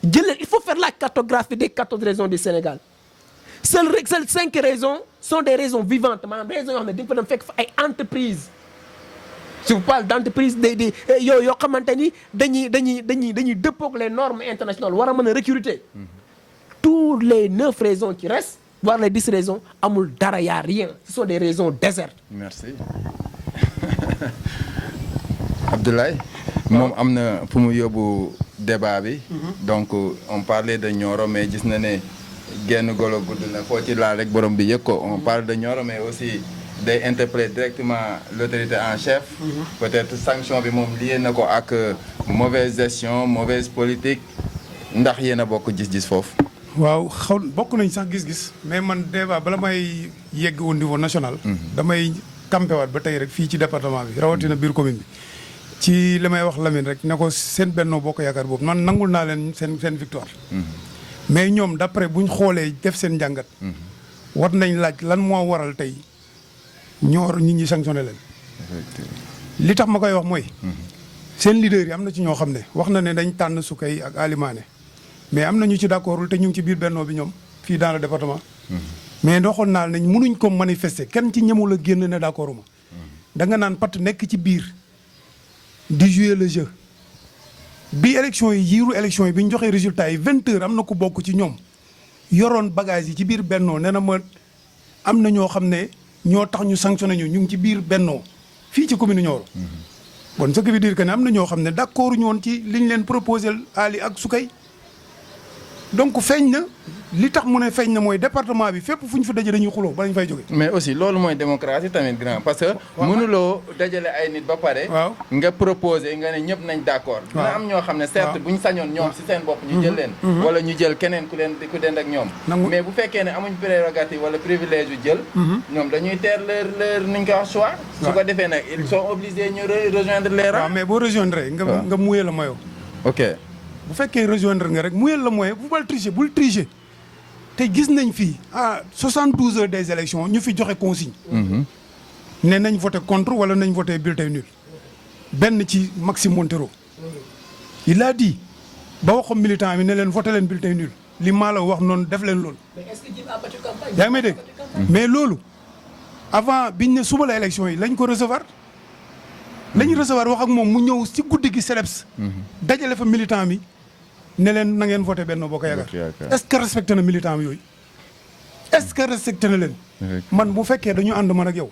jëlee il faut faire la cartographie des 14 régions du Sénégal seules 5 raisons sont des raisons vivantes maanaam raisons yoo xam ne di nga fa dem fekk fa ay entreprises je vous parle d' entreprise yoo xamante ni dañuy dëppoog les normes internationales war a mën a recruter tous les 9 raisons qui restent voire les 10 raisons amul dara y a rien ce sont des raisons désertes. merci Abdoulaye moom am na fu mu yóbbu débat bi donc on parlait de Nioro mais gis na ne genn golo gudd na foo ci laal rek borom bi yëg ko on parle de Nioro mais aussi day interpeller directement l'autorité en chef peut-être sanction bi moom lié na ko ak mauvaise gestion mauvaise politique ndax yéen a bokk gis-gis foofu waaw bokk nañ sax gis-gis mais man débat bala may yegg au niveau national damay campéwaat ba tey rek fii ci département bi rawatina biir commune bi ci li may wax Lamine rek ne ko seen Benno Bokk Yaakaar boobu man nangul naa leen seen victoire mais ñoom d'après buñ xoolee def seen njàngat war nañ laaj lan moo waral tey Nioro nit ñi sanctionné leen li tax ma koy wax mooy seen leader yi am na ci ñoo xam ne wax na ne dañ tànn Soukey ak Ali Mané mais am na ñu ci d'accordul te ñu ngi ci biir Benno bi ñoom fii dans le département mais ndoxoon naa nañ mënuñ ko manifester kenn ci ñemul a génn ne d'accorduma da nga naan pat nekk ci biir di jouer le jeu bi élection yi yiiru élection yi bi ñu joxee résultat yi 20 heures am na ku bokk ci ñoom yoroon bagage yi ci biir Benno nee na ma am na ñoo xam ne ñoo tax ñu sanctionné ñu ngi ci biir Benno fii ci commune Nioro bon ce qui veut dire que ne am na ñoo xam ne d'accord ñu woon ci liñ leen proposé Ali ak Soukey donc feeñ na li tax mu ne feeñ na mooy département bi fépp fu ñu fa daje dañuy xuloo ba lañ fay jóge mais aussi loolu mooy démocratie tamit grand parce que mënuloo dajale ay nit ba pare nga proposé nga ne ñëpp nañ d'accord dina am ñoo xam ne certes bu ñu sañoon ñoom si seen bopp ñu jël leen wala ñu jël keneen ku dend ak ñoom mais bu fekkee ne amuñ prérogative wala privilège yu jël ñoom dañuy teer leur niñ ko wax choix su ko defee nag ils sont obligés ñu rejoindre les rangs mais boo rejoindre nga muyee la mayo ok bu fekkee rejoindre nga rek muyee la moyen bul tricher te gis nañ fii à 72 heures des élections ñu fi joxe consigne ne nañ voté contre wala nañ voté bulletin nul benn ci Maxime Montero il a dit ba waxoon militant bi ne leen voté leen bulletin nul li maa la wax noonu def leen loolu yaa ngi may dégg mais loolu avant biñ ne suba la élection yi lañ ko recevoir wax ak moom mu ñëw si guddi gi CELEPS dajale fa militant bi ne leen na ngeen voté Benno Bokk Yaakaar est-ce que respecté na militant bi yooyu est-ce que respecté na leen man bu fekkee dañu ànd man ak yow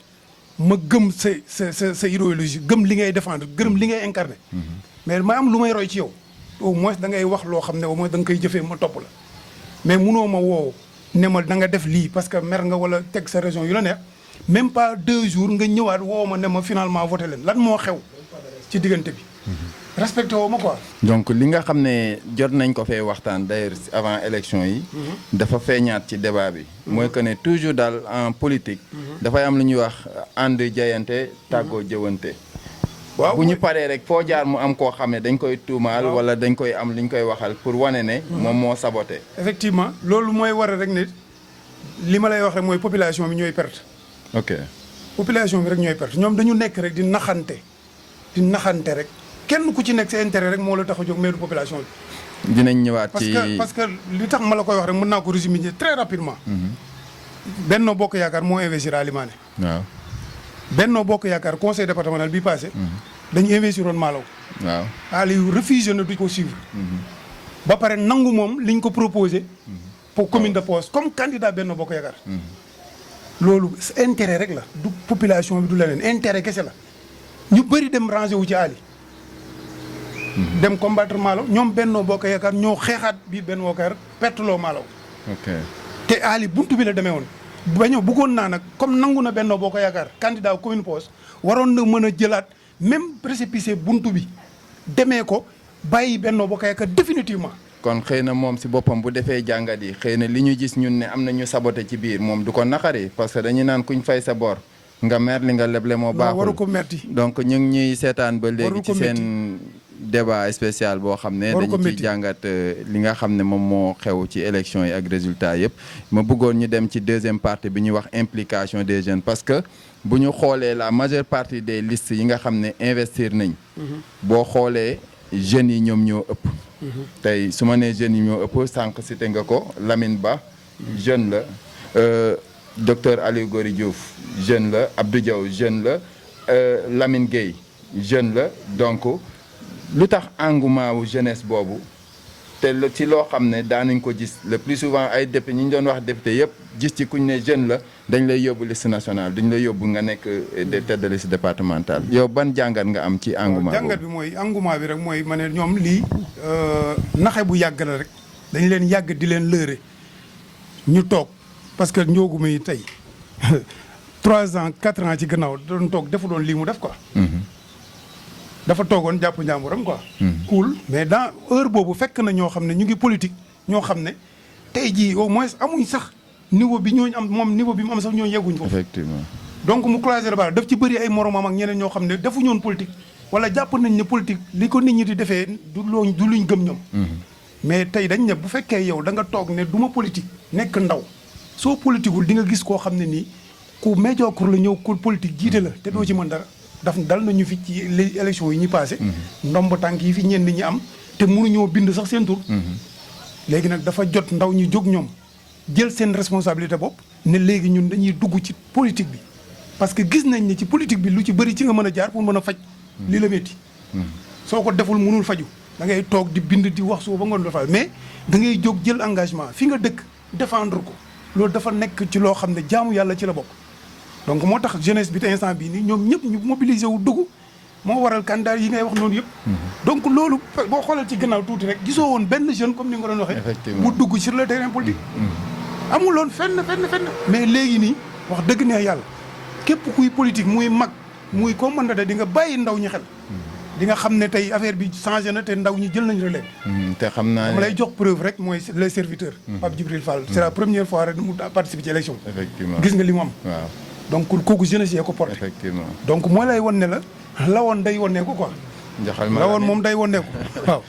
ma gëm sa idéologie gëm li ngay défendre gëm li ngay incarner mais ma am lu may roy ci yow au moins da ngay wax loo xam ne au moins da nga koy jëfee ma topp la mais munoo ma woow ne ma da nga def lii parce que mer nga wala teg sa raison yu la neex même pas 2 jours nga ñëwaat woo ma ne ma finalement voté leen lan moo xew ci diggante bi respecté woo ma quoi. donc li nga xam ne jot nañ ko fee waxtaan d'ailleurs avant élection yi. dafa feeñaat ci débat bi. mooy que ne toujours daal en politique. dafay am lu ñuy wax ànd jayante tàggoo jëwante. waaw bu ñu paree rek foo jaar mu am koo xam ne dañ koy tuumaal. wala dañ koy am lu ñu koy waxal pour wane ne. moom moo saboté. effectivement loolu mooy waral rek ne li ma lay wax rek mooy population bi ñooy perte. ok population bi rek ñooy perte ñoom dañu nekk rek di naxante rek. kenn ku ci nekk sa intérêt rek moo la tax a jóg mais du population bi. dinañ ñëwaat ci parce que li tax ma la koy wax rek mën naa ko résumer très rapidement. Benno Bokk Yaakaar moo investir à Limané. waaw Benno Bokk Yaakaar conseil départemental bi passé. dañu investir woon Malaw. waaw Aliou refusé na du ko suivre. ba pare nangu moom liñ ko proposé pour commune de Poos comme candidat Benno Bokk Yaakaar loolu intérêt rek la du population bi du leneen intérêt kese la ñu bëri dem rangé wu ci Ali dem combattre Malaw ñoom Benno Bokk Yaakaar ñoo xeexaat biir Benno Bokk Yaakaar perteloo Malaw te Ali buntu bi la demee woon bañoo bëggoon naa nag comme nangu na Benno Bokk Yaakaar candidat commune Poos waroon na mën a jëlaat même récépissé buntu bi demee ko bàyyi Benno Bokk Yaakaar définitivement. kon xëy na moom si boppam bu defee jàngat yi xëy na li ñu gis ñun ne am na ñu saboté ci biir moom du ko naqari parce que dañuy naan kuñ fay sa bor nga mer li nga leble moo baaxul waru ko metti donc ñu ngi ñuy seetaan ba léegi ci seen débat spécial boo xam ne dañu ciy jàngat li nga xam ne moom moo xew ci élection yi ak résultat yëpp ma bëggoon ñu dem ci deuxième partie bi ñuy wax implication des jeunes parce que bu ñu xoolee la majeure partie des listes yi nga xam ne investir nañ boo xoolee jeunes yi ñoom ñoo ëpp tey su ma nee jeunes yi ñoo ëpp sànq cité nga ko Lamine Ba jeune la docteur Aliou Gory Diouf jeune la Abdou Diaw jeune la Lamine Gueye jeune la donc lu tax engouement wu jeunesse boobu te ci loo xam ne daanañ ko gis le plus souvent ay député ñi ñu doon wax député yëpp gis ci kuñ ne jeune la dañ lay yóbbu liste nationale duñ lay yóbbu nga nekk des têtes de liste départementale yow ban jàngat nga am ci engouement jàngat bi mooy engouement bi rek mooy ma ne ñoom lii naxe bu yàgg la rek dañ leen yàgg di leen lëre ñu toog parce que njóogu mi tey 3 ans 4 ans ci gannaaw doon toog defu doon lii mu def quoi dafa toogoon jàpp njàmburam quoi cool mais dans heure boobu fekk na ñoo xam ne ñu ngi politique ñoo xam ne tey jii au moins amuñ sax niveau bi ñooñu am moom niveau bi mu am sax ñooñu yegguñ ko effectivement donc mu croiser le bras daf ci bëri ay moromam ak ñeneen ñoo xam ne defu ñoon politique wala jàpp nañ ne politique li ko nit ñi di defee du luñ gëm ñoom mais tey dañ ne bu fekkee yow da nga toog ne du ma politique nekk ndaw soo politiqueul di nga gis koo xam ne nii ku médiocre la ñëw ku politique jiite la te doo ci mën dara daf dal nañu fi ci élection yi ñu passé ndomb tànk yi fi ñenn ñi am te mënuñoo bind sax seen tur léegi nag dafa jot ndaw ñi jóg ñoom jël seen responsabilité bopp ne léegi ñun dañuy dugg ci politique bi parce que gis nañ ne ci politique bi lu ci bëri ci nga mën a jaar pour mën a faj li la métti soo ko deful mënul faju da ngay toog di bind di wax soo ba ngoon dafa mais da ngay jóg jël engagement fi nga dëkk défendre ko loolu dafa nekk ci loo xam ne jaamu yàlla ci la bokk donc moo tax jeunesse bi te instant bii nii ñoom ñëpp ñu mobiliser wu dugg moo waral candidat yi ngay wax noonu yëpp donc loolu boo xoolal ci gannaaw tuuti rek gisoo woon benn jeune comme ni nga doon waxee bu dugg sur le terrain politique amuloon fenn mais léegi nii wax dëgg neex yàlla képp kuy politique muy mag muy ko mën na di nga bàyyi ndaw ñi xel di nga xam ne tey affaire bi changé na te ndaw ñi jël nañ relève te xam naa dama lay jox preuve rek mooy les serviteurs Pape Djibril Fall c'est la première fois rek mu participer ci élection effectivement gis nga li mu am waaw donc kooku jeunesse yee ko porté effectivement donc mooy lay won ne la woon day wonee ko quoi la woon moom day wonee ko waaw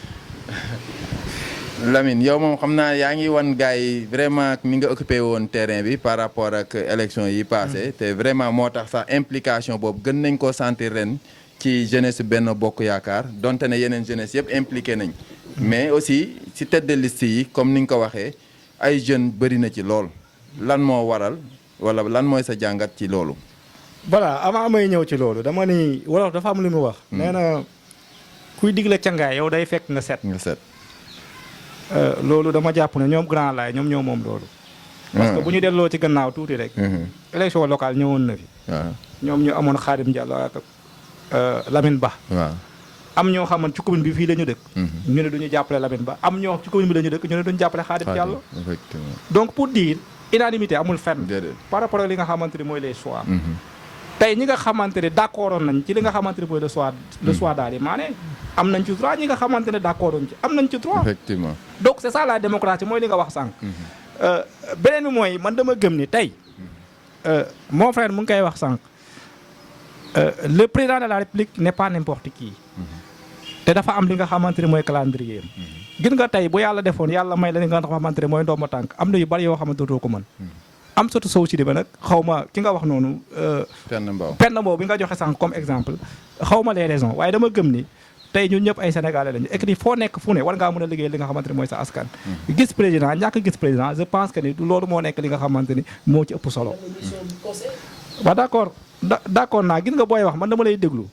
Lamine yow moom xam naa yaa ngi wan gars yi vraiment ni nga occupé woon terrain bi par rapport ak élection yi passé te vraiment moo tax sax implication boobu gën nañ koo sentir ren ci jeunesse Benno Bokk Yaakaar donte ne yeneen jeunesse yëpp impliqué nañ mais aussi ci tête de liste yi comme ni nga ko waxee ay jeunes bëri na ci lool lan moo waral wala lan mooy sa jàngat ci loolu voilà avant may ñëw ci loolu dama ni wolof dafa am lu mu wax nee na kuy digle cangaay yow day fekk nga set loolu dama jàpp ne ñoom Grand Laye ñoom ñoo moom loolu parce que bu ñu delloo ci gannaaw tuuti rek élection locale ñëwoon na fi waaw ñoom ñu amoon Khadim Diallo ak Lamine Ba waaw am ñoo xamante ci commune bi fii la ñu dëkk ñu ne duñu jàppale Lamine Ba am ñoo ci commune bi la ñu dëkk ñu ne duñu jàppale Khadim Diallo effectivement donc pour dire unanimité amul fenn déedéet par rapport ak li nga xamante ni mooy les choix tey ñi nga xamante ne d'accord nañ ci li nga xamante ne mooy le choix daal di maane am nañ ci droit ñi nga xamante ne d'accord ci am nañ ci droit effectivement donc c'est ça la démocratie mooy li nga wax sànq beneen bi mooy man dama gëm ni tey mon frère mu ngi koy wax sànq le président de la république n'est pas n'importe qui te dafa am li nga xamante ne mooy calendrier gis nga tey bu yàlla defoon yàlla may la li nga xamante ne mooy ndomba tànk am na yu bari yoo xamante doo ko mën am sotu sow si di ba nag xaw ma ki nga wax noonu penn mbaaw bi nga joxe sànq comme exemple xaw ma les raisons waaye dama gëm ni tey ñun ñëpp ay sénégalais lañu et foo nekk fu ne war ngaa mën a liggéey li nga xamante ni mooy sa askan gis président ñàkk gis président je pense que ni loolu moo nekk li nga xamante ni moo ci ëpp solo waaw d'accord naa gis nga booy wax man dama lay déglu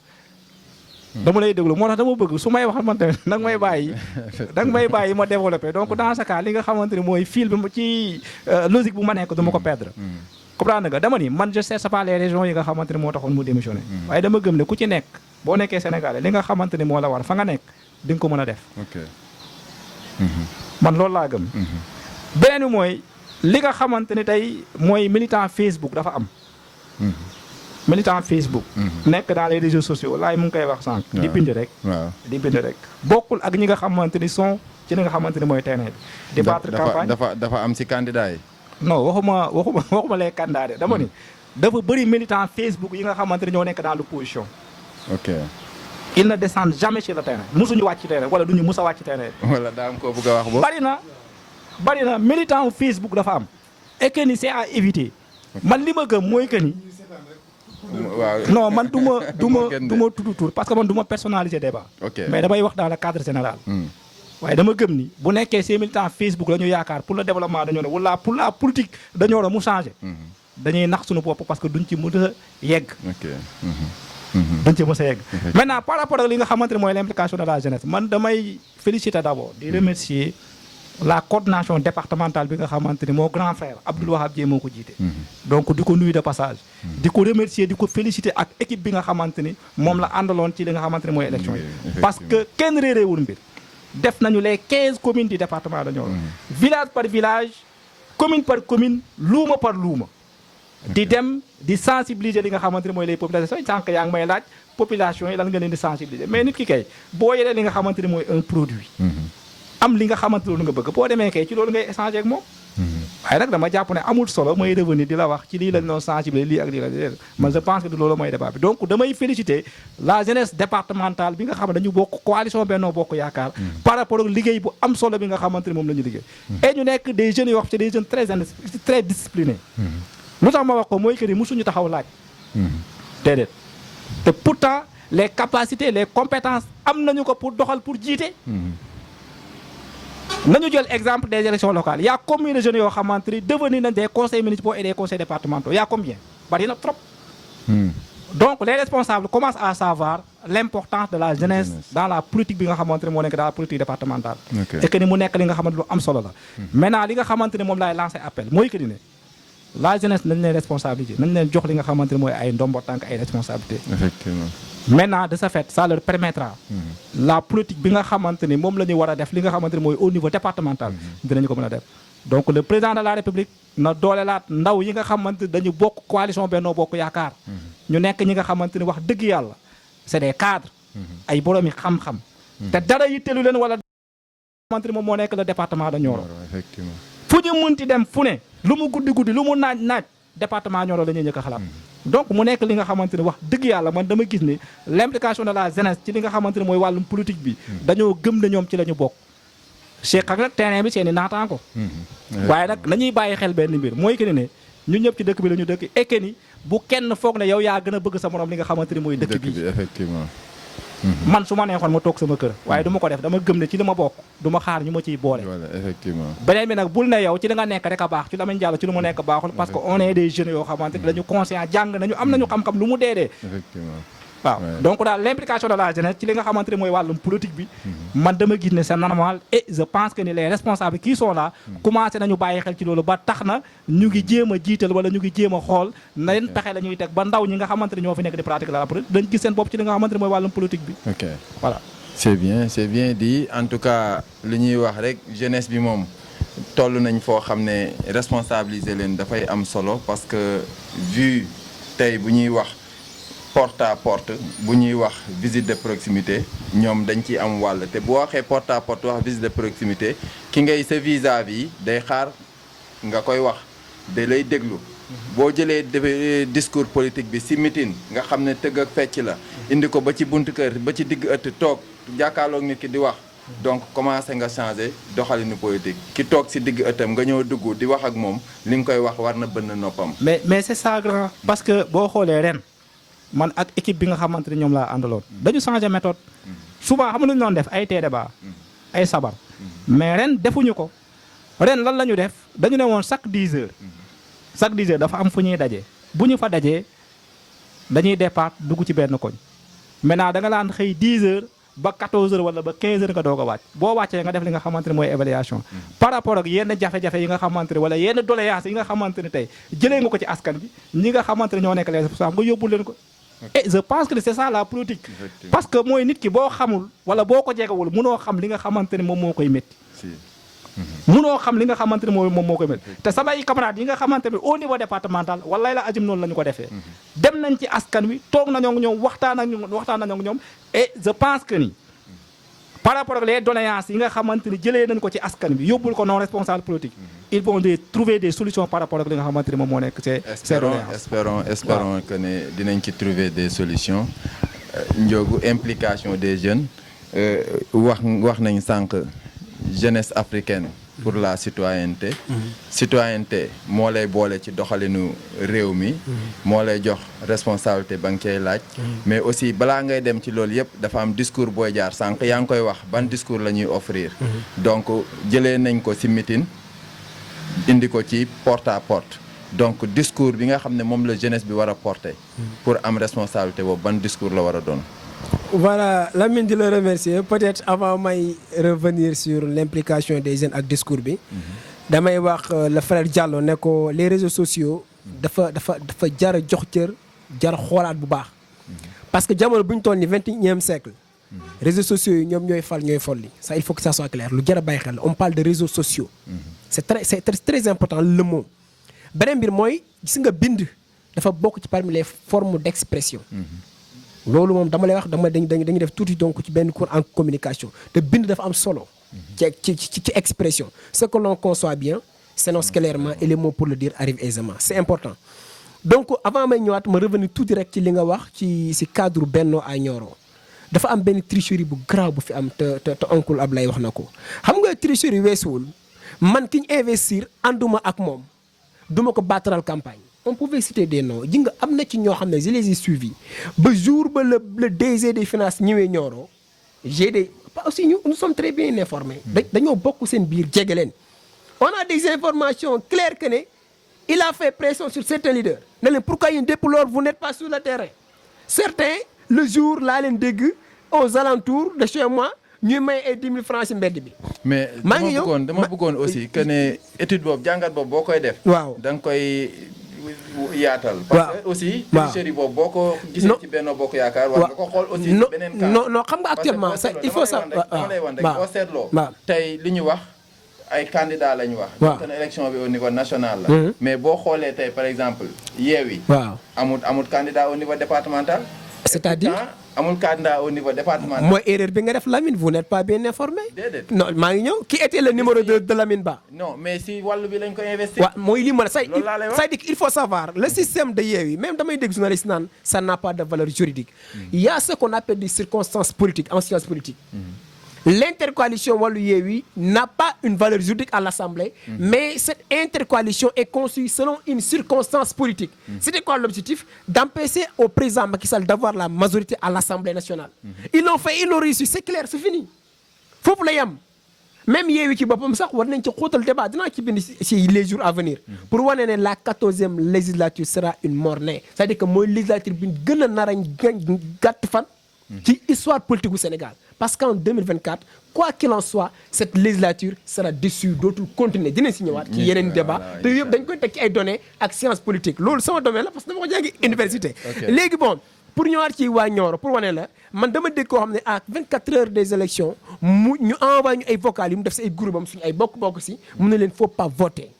dama lay déglu moo tax dama bëgg su may wax man tamit danga may bàyyi ma développé donc dans ce cas li nga xamante ni mooy fil bi ci logique bu ma nekk du ma ko perdre. comprendre nga dama ni man je cherche pas les régions yi nga xamante ni moo taxoon mu démissionné. waaye dama gëm ne ku ci nekk boo nekkee Sénégalais li nga xamante ni moo la war fa nga nekk di nga ko mën a def. man loolu laa gëm. beneen bi mooy li nga xamante ni tey mooy militant Facebook dafa am. militant Facebook. nekk dans les réseaux sociaux laay mu ngi koy wax sànq. di bind rek. di bind rek bokkul ak ñi nga xamante ni sont ci li nga xamante ni mooy terrain bi. di battre campagne dafa am ci candidat yi. non waxuma les candidats de dama ni dafa bëri militant Facebook yi nga xamante ni ñoo nekk dans l'opposition. ok. ils ne descendent jamais sur le terrain musuñu wàcc ci terrain wala duñu mus a wàcc ci terrain. wala daa am koo bëgg a wax boobu. bari na militant Facebook dafa am. et que ni c'est à éviter. man li ma gëm mooy que ni. waaw non man du ma tudd tur parce que man du ma personnaliser débat. mais damay wax dans le cadre général. waaye dama gëm ni bu nekkee ces militants Facebook la ñu yaakaar pour le développement dañoo ne wala pour la politique dañoo ne mu changé. dañuy nax suñu bopp parce que duñ ci mën a yegg. duñ ci mës a yegg. maintenant par rapport ak li nga xamante ne mooy l'implication de la jeunesse man damay féliciter d'abord di remercier la coordination départementale bi nga xamante ni moo grand frère Abdoul Wahab Dieng moo ko jiite. donc di ko nuyu de passage. di ko remercier di ko féliciter ak équipe bi nga xamante ni moom la àndaloon ci li nga xamante ne mooy élection yi. parce que kenn réeréewul mbir. def nañu les 15 communes du département de Nioro. village par village commune par commune luuma par luuma. di dem di sensibiliser li nga xamante ne mooy les populations sànq yaa ngi may laaj population yi lan nga leen di sensibiliser mais nit ki kay boo yoree li nga xamante ne mooy un produit. am li nga xamante loolu nga bëgg boo demee kay ci loolu ngay échanger ak moom. waaye nag dama jàpp ne amul solo mooy revenir di la wax ci lii lañ doon sensibiliser lii ak lii la man je pense que du loolu mooy débat bi donc damay féliciter la jeunesse départementale bi nga xam ne dañu bokk coalition Benno Bokk Yaakaar. par rapport ak liggéey bu am solo bi nga xamante ne moom la ñu liggéey. et ñu nekk des jeunes yoo xam c'est des jeunes très disciplinés. lu tax ma wax ko mooy que ni mosuñu taxaw laaj. déedéet te pourtant les capacités les compétences am nañu ko pour doxal pour jiite. nañu jël exemple des élections locales y a combien de jeunes yoo xamante ni devenus nañ des conseils municipaux et des conseils départementaux y a combien bari na trop. donc les responsables commencent à savoir l'importance de la jeunesse dans la politique bi nga xamante ne moo nekk dans la politique départementale. et que ni mu nekk li nga xamante lu am solo la. maintenant li nga xamante ne moom laay lancer appel mooy que ni ne la jeunesse nañ leen responsabilité nañ leen jox li nga xamante ne mooy ay ndombo tànk ay responsabilités. effectivement. maintenant de ce fait ça leur permettra la politique bi nga xamante ni moom la ñu war a def li nga xamante ni mooy au niveau départemental dinañu ko mën a def donc le président de la république na doolelaat ndaw yi nga xamante dañu bokk coalition Benno Bokk Yaakaar ñu nekk ñi nga xamante ni wax dëgg yàlla c'est des cadres ay boroomi xam-xam te dara yittelu leen wala xamante ni moom moo nekk le département de Nioro effectivement. fu ñu munti dem fu ne lu mu guddi lu mu naaj département Nioro la ñuy njëkk a xalaat donc mu nekk li nga xamante ne wax dëgg yàlla man dama gis ni l'implication de la jeunesse ci li nga xamante ne mooy wàllum politique bi dañoo gëm ne ñoom ci la ñu bokk Cheikh ak nag terrain bi seen i naataango waaye nag nañuy bàyyi xel benn mbir mooy que ne ñun ñëpp ci dëkk bi la ñu dëkk et que ni bu kenn foog ne yow yaa gën a bëgg sa morom li nga xamante ne mooy dëkk bi effectivement. man su ma neexoon ma toog sama kër waaye du ma ko def dama gëm ne ci li ma bokk du ma xaar ñu ma ciy boole. voilà effectivement. beneen bi nag bul ne yow ci li nga nekk rek a baax ci Lamine Diallo ci lu mu nekk baaxul parce que on est des jeunes yoo xamante ne dañu conscient jàng nañu am nañu xam-xam lu mu dee. effectivement. waaw donc daal l'implication de la jeunesse ci li nga xamante ne mooy wàllum politique bi man dama gis ne c'est normal et je pense que ni les responsables qui sont là commencé nañu bàyyi xel ci loolu ba tax na ñu ngi jéem a jiital wala ñu ngi jéem a xool na leen pexe la ñuy teg ba ndaw ñi nga xamante ne ñoo fi nekk di pratique la politique dañ gis seen bopp ci li nga xamante ne mooy wàllum politique bi. ok voilà. c'est bien dit en tout cas li ñuy wax rek jeunesse bi moom toll nañ foo xam ne responsabiliser leen dafay am solo parce que vu tey bu ñuy wax. porte à porte bu ñuy wax visite de proximité ñoom dañ ciy am wàll te boo waxee porte à porte wax visite de proximité ki ngay sa vis-à-vis day xaar nga koy wax da lay déglu boo jëlee discours politique bi si meeting nga xam ne tëgg ak fecc la indi ko ba ci buntu kër ba ci digg ëtt toog jàkkaarloog nit ki di wax donc commencé nga changer doxalinu politique ki toog si digg ëttam nga ñëw dugg di wax ak moom li nga koy wax war na bënn noppam. mais c'est ça grand parce que boo xoolee ren. man ak équipe bi nga xamante ni ñoom laa àndaloon dañu changer méthode souvent xam nga lu ñu doon def ay tee débat ay sabar mais ren defuñu ko ren lan la ñu def dañu ne woon chaque 10 heures dafa am fu ñuy daje bu ñu fa dajee dañuy départ dugg ci benn koñ maintenant da nga laan xëy 10 heures ba 14 heures wala ba 15 heures nga doog a wàcc boo wàccee nga def li nga xamante ne mooy évaluation par rapport ak yenn jafe-jafe yi nga xamante ne wala yenn doléance yi nga xamante ne tey jëlee nga ko ci askan bi ñi nga xamante ne ñoo nekk les responsables nga yóbbu leen ko et je pense que c'est ça la politique parce que mooy nit ki boo xamul wala boo ko jegewul mënoo xam li nga xamante ne moom moo koy métti mënoo xam li nga xamante ne moom moo koy métti te samay camarades yi nga xamante ne au niveau départemental wallaay la ajum noonu la ñu ko defee dem nañ ci askan wi toog nañoo ak ñoom waxtaan nañoo ak ñoom et je pense que ni par rapport ak les doléances yi nga xamante ni jëlee nañ ko ci askan bi yóbbul ko non responsable politique ils vont trouver des solutions par rapport ak li nga xamante ni moom moo nekk ces doléances. espérons que ne dinañ ci trouver des solutions Ndiogou implication des jeunes wax nañ sànq jeunesse africaine pour la citoyenneté citoyenneté moo lay boole ci doxalinu réew mi moo lay jox responsabilité ba nga cay laaj mais aussi balaa ngay dem ci loolu yëpp dafa am discours booy jaar sànq yaa ngi koy wax ban discours la ñuy offrir donc jëlee nañ ko ci meeting indi ko ci porte à porte donc discours bi nga xam ne moom la jeunesse bi war a porter pour am responsabilité boobu ban discours la war a doon. Voilà, Lamine di le remercier peut-être avant may revenir sur l'implication des jeunes ak discours bi damay wax le frère Diallo ne ko les réseaux sociaux dafa jar a jox cër jar a xoolaat bu baax parce que jamono bu ñu toll ni 21e siècle réseaux sociaux yi ñoom ñooy fal ñooy folli ça il faut que ça soit clair lu jar a bàyyi xel on parle de réseaux sociaux c'est très important le mot beneen mbir mooy gis nga bind dafa bokk ci parmi les formes d'expression loolu moom dama lay wax dañuy def tuuti donc ci benn cours en communication te bind dafa am solo ci expression ce que l'on conçoit bien s'énonce clairement et les mots pour le dire arrivent aisément c'est important donc avant may ñëwaat ma revenir tuuti rek ci li nga wax ci cadre Benno à Nioro dafa am benn tricherie bu grave bu fi am te oncle Ablaye wax na ko xam nga tricherie weesuwul man ki ñu investir ànduma ak moom duma ko battaral campagne on pouvait citer des noms ji nga am na ci ñoo xam ne je les ai suivis ba jour ba le DG des finances ñëwee Nioro aussi nous sommes très bien informés dañoo bokk seen biir jege leen on a des informations claires que ne il a fait pression sur certains leaders ne leen pourquoi yéen depuis lors vous n'êtes pas sur le terrain certains le jour laa leen dégg aux alentours de chez moi ñuy may ay 10 000 francs ci mbedd bi. mais dama bëggoon aussi que ne étude boobu jàngat boobu boo koy def. waaw da nga koy yaatal. parce que aussi. tricherie boobu boo ko gisee ci Benno Bokk Yaakaar. war nga ko xool aussi ci beneen cas. non xam nga actuellement ça il faut ça dama lay wan rek boo seetloo. tey li ñu wax ay candidats la ñu wax. waaw donc élection bi au niveau national la. mais boo xoolee tey par exemple Yewwi. waaw amul candidat au niveau départemental. c'est-à-dire amul candidat au niveau départemental. mooy erreur bi nga def Lamine vous n'êtes pas bien informé. déedéet non maa ngi ñëw qui était le numéro 2 de Lamine Ba. non mais si wàllu bi lañ ko investir. waaw mooy li ma la loolu laa lay wax c'est-à-dire il faut savoir le système de Yewwi même damay dégg journaliste naan ça n'a pas de valeur juridique. Il y a ce qu'on appelle des circonstances politiques en sciences politiques. L'intercoalition Wallu Yewwi n'a pas une valeur juridique à l'Assemblée, mais cette intercoalition est conçue selon une circonstance politique. C'était quoi l'objectif? D'empêcher au président Macky Sall d'avoir la majorité à l'Assemblée nationale. Ils l'ont fait, ils l'ont réussi, c'est clair, c'est fini. Foofu la yam même Yewwi ci boppam sax war nañ ci xóotal débat dinaa ci bind ci les jours à venir pour wane ne la 14e législature sera une mornée, c'est-à-dire que mooy législature bi gën a nar a gàtt fan ci histoire politique du Sénégal. Parce qu'en 2024, quoi qu'il en soit, cette législature sera déçue dootul continuer dinañ si ñëwaat ci yeneen débat te yëpp dañ koy teg ci ay données ak science politique loolu sama domaine la parce que dama ko jàngi université. léegi bon pour ñëwaat ci waa Nioro pour wane la man dama dégg koo xam ne à 24 heures des élections ñu envoyé ñu ay vocales yu mu def si ay groupe am suñu ay bokk si mu ne leen faut pas voter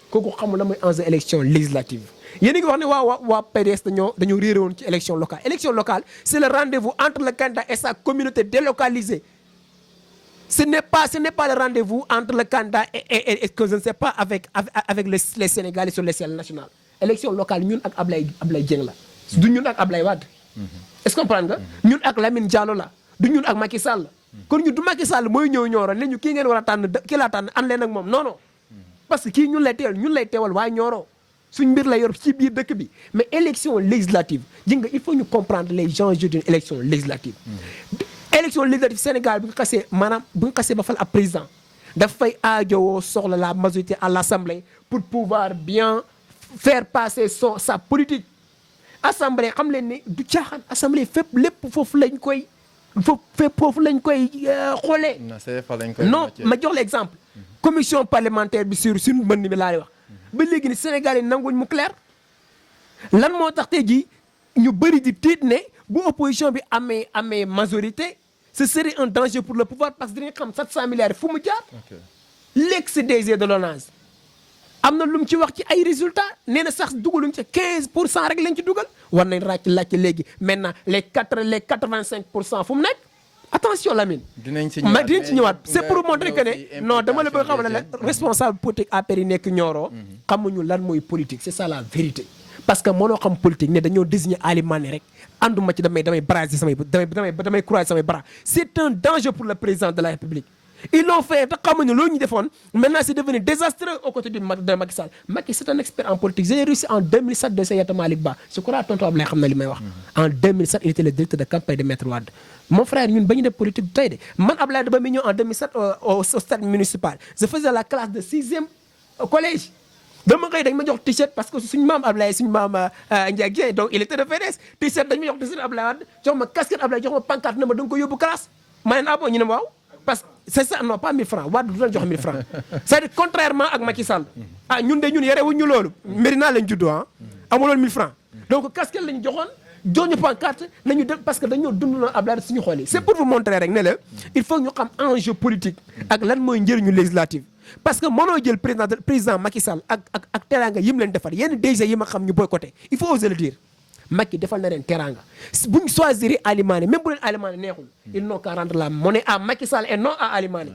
kooku xamul la mooy enjeu élection législative. yéen a ngi wax ne waa PDS dañoo réeré woon ci élection locale. Élection locale, c'est le rendez-vous entre le candidat et sa communauté délocalisée. Ce n'est pas le rendez-vous entre le candidat et que je ne sais pas avec les Sénégalais sur l'échelle nationale. Élection locale ñun ak Ablaye Dieng la. du ñun ak Ablaye Wade. Est-ce que comprendre nga. ñun ak Lamine Diallo la. du ñun ak Macky Sall. kon ñu du Macky Sall mooy ñëw Nioro ne ñu kii ngeen war a tànn kii laa tànn ànd leen ak moom non non. parce que kii ñun lay teewal waa Nioro. suñ mbir la yor ci biir dëkk bi mais élection législative ji nga il faut ñu comprendre les enjeux d'une élection législative. élection législative Sénégal bu ñu xasee ba fal ab président dafay aajowoo soxla la majorité à l'Assemblée pour pouvoir bien faire passer sa politique assemblée xam leen ne du caaxaan assemblée fépp lépp foofu lañ koy foofu lañ koy xoolee. non ma jox la exemple. commission parlementaire bi sur suñu mbënd mi laa wax. ba léegi ni Sénégal yi nanguñ mu clair. lan moo tax tey jii ñu bëri di tiit ne bu opposition bi amee majorité ce serait un danger pour le pouvoir parce que dañuy xam 700 milliards fu mu jaar. l'ex-DG de l'ONAS am na lu mu ci wax ci ay résultats nee na sax dugaluñ ca 15% rek lañ ci dugal war nañ laajte léegi maintenant les 85% fu mu nekk attention Lamine. dinañ ci ñëwaat c'est pour montrer que ne non dama la bëgg xamal la responsable politique APR yi nekk Nioro xamuñu lan mooy politique c'est ça la vérité. parce que mënoo xam politique ne dañoo désigner Ali Mané rek ànduma ci damay braser damay croiser samay bras c'est un danger pour le président de la République. Ils l'ont fait te xamuñu loolu ñu defoon maintenant c'est devenu désastreux aux côtés de Macky Sall. Macky c'est un expert en politique j'ai réussi en 2007 de Seyata Malick Ba je crois tonton Ablaye xam na li may wax. en 2007 il était le directeur de campagne de Maître Wade. mon frère ñun ba ñu def politique tey de man Ablaye ba muy ñëw en 2007 au stade municipal je faisais la classe de 6e collège. dama xëy dañ ma jox t-shirt parce que suñu maam Ablaye suñu maam Ndiaye donc il était de FDS t-shirt dañ ma jox t-shirt Ablaye Wade jox ma casquette Ablaye jox ma pancarte ne ma da nga ko yóbbu classe ma ne ah bon ñu ne ma waaw. parce que c'est ça non pas 1000 francs Wade du la jox 1000 francs c'est-à-dire contrairement ak Macky Sall ñun yarewuñ ñu loolu Médina lañ juddoo amuloon 1000 francs donc casquette lañ joxoon jox ñu pancarte nañu dem parce que dañoo dund na Ablaye suñu xool yi c'est pour vous montrer rek ne la il faut ñu xam enjeu politique ak lan mooy njëriñu législative parce que mënoo jël président Macky Sall ak teraanga yim leen defar yenn DG yi ma xam ñu boycotté il faut oser le dire Macky defal na leen teranga bu ñu choisir Ali Mané même bu leen Ali Mané neexul ils n'ont qu'à rendre la monnaie à Macky Sall et non à Ali Mané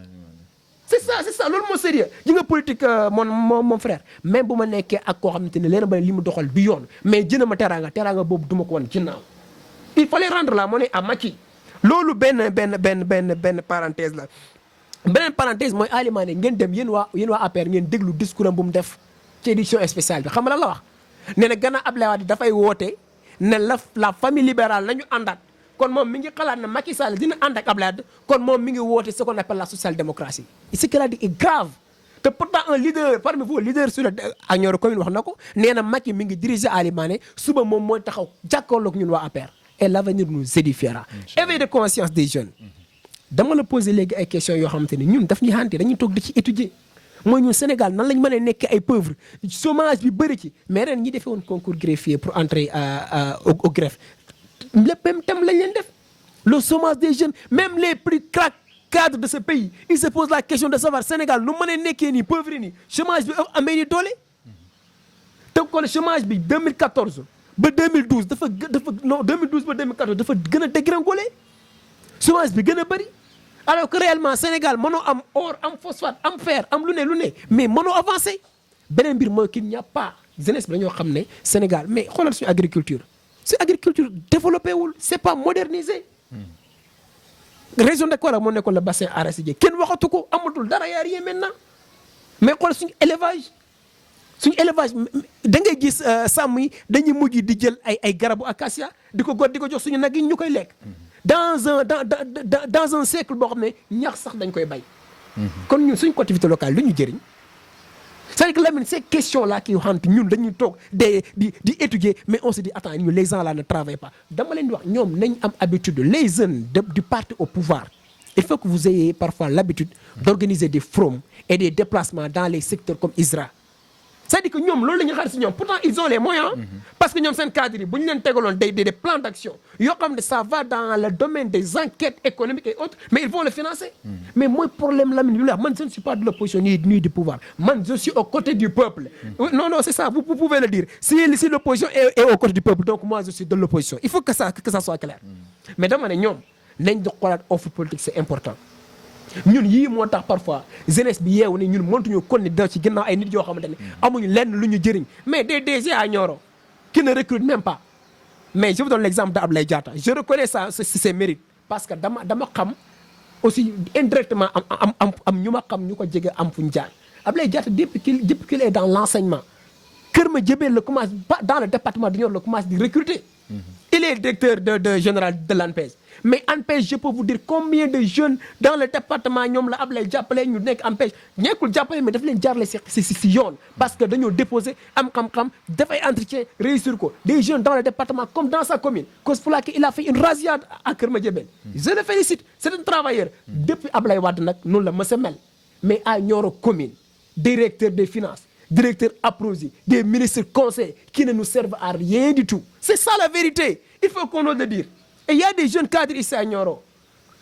c'est ça loolu moo sérieux ji nga politique mon frère même bu ma nekkee ak koo xamante ne leen ba li mu doxal bi yoon mais jëna ma teranga boobu duma ko wan ginnaaw il fallait rendre la monnaie à Macky loolu benn parenthèse la beneen parenthèse mooy Ali Mané ngeen dem yéen waa APR ngeen déglu discours am bu mu def ci édition spéciale bi xam nga lan la wax nee na gannaaw Abdoulaye Wade dafay woote ne la famille libérale nañu àndaat kon moom mi ngi xalaat ne Macky Sall dina ànd ak Abdoulaye Wade kon moom mi ngi woote ce qu'on appelle la social-démocratie ce qu'il a dit est grave te pourtant un leader parmi vous leader sur ak Nioro commune wax na ko nee na Macky mi ngi diriger Ali Mané suba moom mooy taxaw jàkkaarloog ñun waa APR et l'avenir nous édifiera éveil de conscience des jeunes dama la poser léegi ay questions yoo xamante ne ñun daf ñuy xante dañuy toog di ci étudier mooy ñun Sénégal nan lañ mën a nekk ay pauvres chômage bi bëri ci mais ren ñi defee woon concours greffier pour entrer au greffe lépp même thème lañ leen def le chômage des jeunes même les plus crack cadres de ce pays ils se posent la question de savoir Sénégal nu mën a nekkee nii pauvre nii chômage bi amee ni doole te kon chômage bi 2014 ba 2012 non 2012 ba 2014 dafa gën a dégringoler chômage bi gën a bëri alors que réellement Sénégal mënoo am or am phosphate am fer am lu ne mais mënoo avancer beneen mbir mooy qu'il n'y a pas jeunesse bi dañoo xam ne Sénégal mais xoolal suñu agriculture développé wul c'est pas modernisé. région de Kora moo nekkoon le bassin arachidier kenn waxatu ko amatul dara yaa rien maintenant mais xool suñu élevage da ngay gis sàmm yi dañuy mujj di jël ay garabu acacia di ko jox suñu nag yi ñu koy lekk. dans un siècle boo xam ne ñax sax dañ koy bay. kon ñun suñ collectivité locale lu ñu jëriñ. c'est-à-dire que Lamine ces questions là qui hante ñun dañuy toog di étudier mais on se dit attends ñu les gens là ne travaillent pas dama leen di wax ñoom nañ am habitude les jeunes du parti au pouvoir il faut que vous ayez parfois l'habitude d'organiser des forums et des déplacements dans les secteurs comme ISRA. c'est-à-dire que ñoom loolu la ñu xaar si ñoom pourtant ils ont les moyens parce que ñoom seen cadre yi bu ñu leen tegaloon des plans d'action yoo xam ne ça va dans le domaine des enquêtes économiques et autres mais ils vont le financer mais mooy problème Lamine bi la man je ne suis pas de l'opposition ni du pouvoir man je suis aux côtés du peuple non c'est ça vous pouvez le dire si l'opposition est aux côtés du peuple donc moi je suis de l'opposition il faut que ça soit clair mais dama ne ñoom nañ di xoolaat offre politique c'est important ñun yii moo tax parfois jeunesse bi yeewu ne ñun mëntuñu kon ne da ci ginnaaw ay nit yoo xamante ne amuñu lenn lu ñu jëriñ mais des DG à Nioro qui ne recrutent même pas mais je vous donne l'exemple d'Abdoulaye Diatta je reconnais ça ses mérites parce que dama xam aussi indirectement am ñu ma xam ñu ko jege am fu ñu jaar Abdoulaye Diatta depuis qu'il est dans l'enseignement Kër Madiabel la commence dans le département de Nioro la commence di recruter Il est directeur de général de l'ANPEJ. Mais ANPEJ, je peux vous dire combien de jeunes dans le département ñoom la Ablaye jàppale ñu nekk ANPEJ ñekkul jàppale mais daf leen jaarale si yoon parce que dañoo déposé am xam-xam def ay entretien réussir ko des jeunes dans le département comme dans sa commune cause pour laquelle il a fait une razzia à Keur Madiabel. Je le félicite, c'est un travailleur. Depuis Ablaye Wade nag noonu la mësa mel mais à Nioro commune directeur des finances directeur APROSI des ministres conseils qui ne nous servent à rien du tout. C'est ça la vérité, il faut qu'on ose le dire. Et il y a des jeunes cadres ici à Nioro.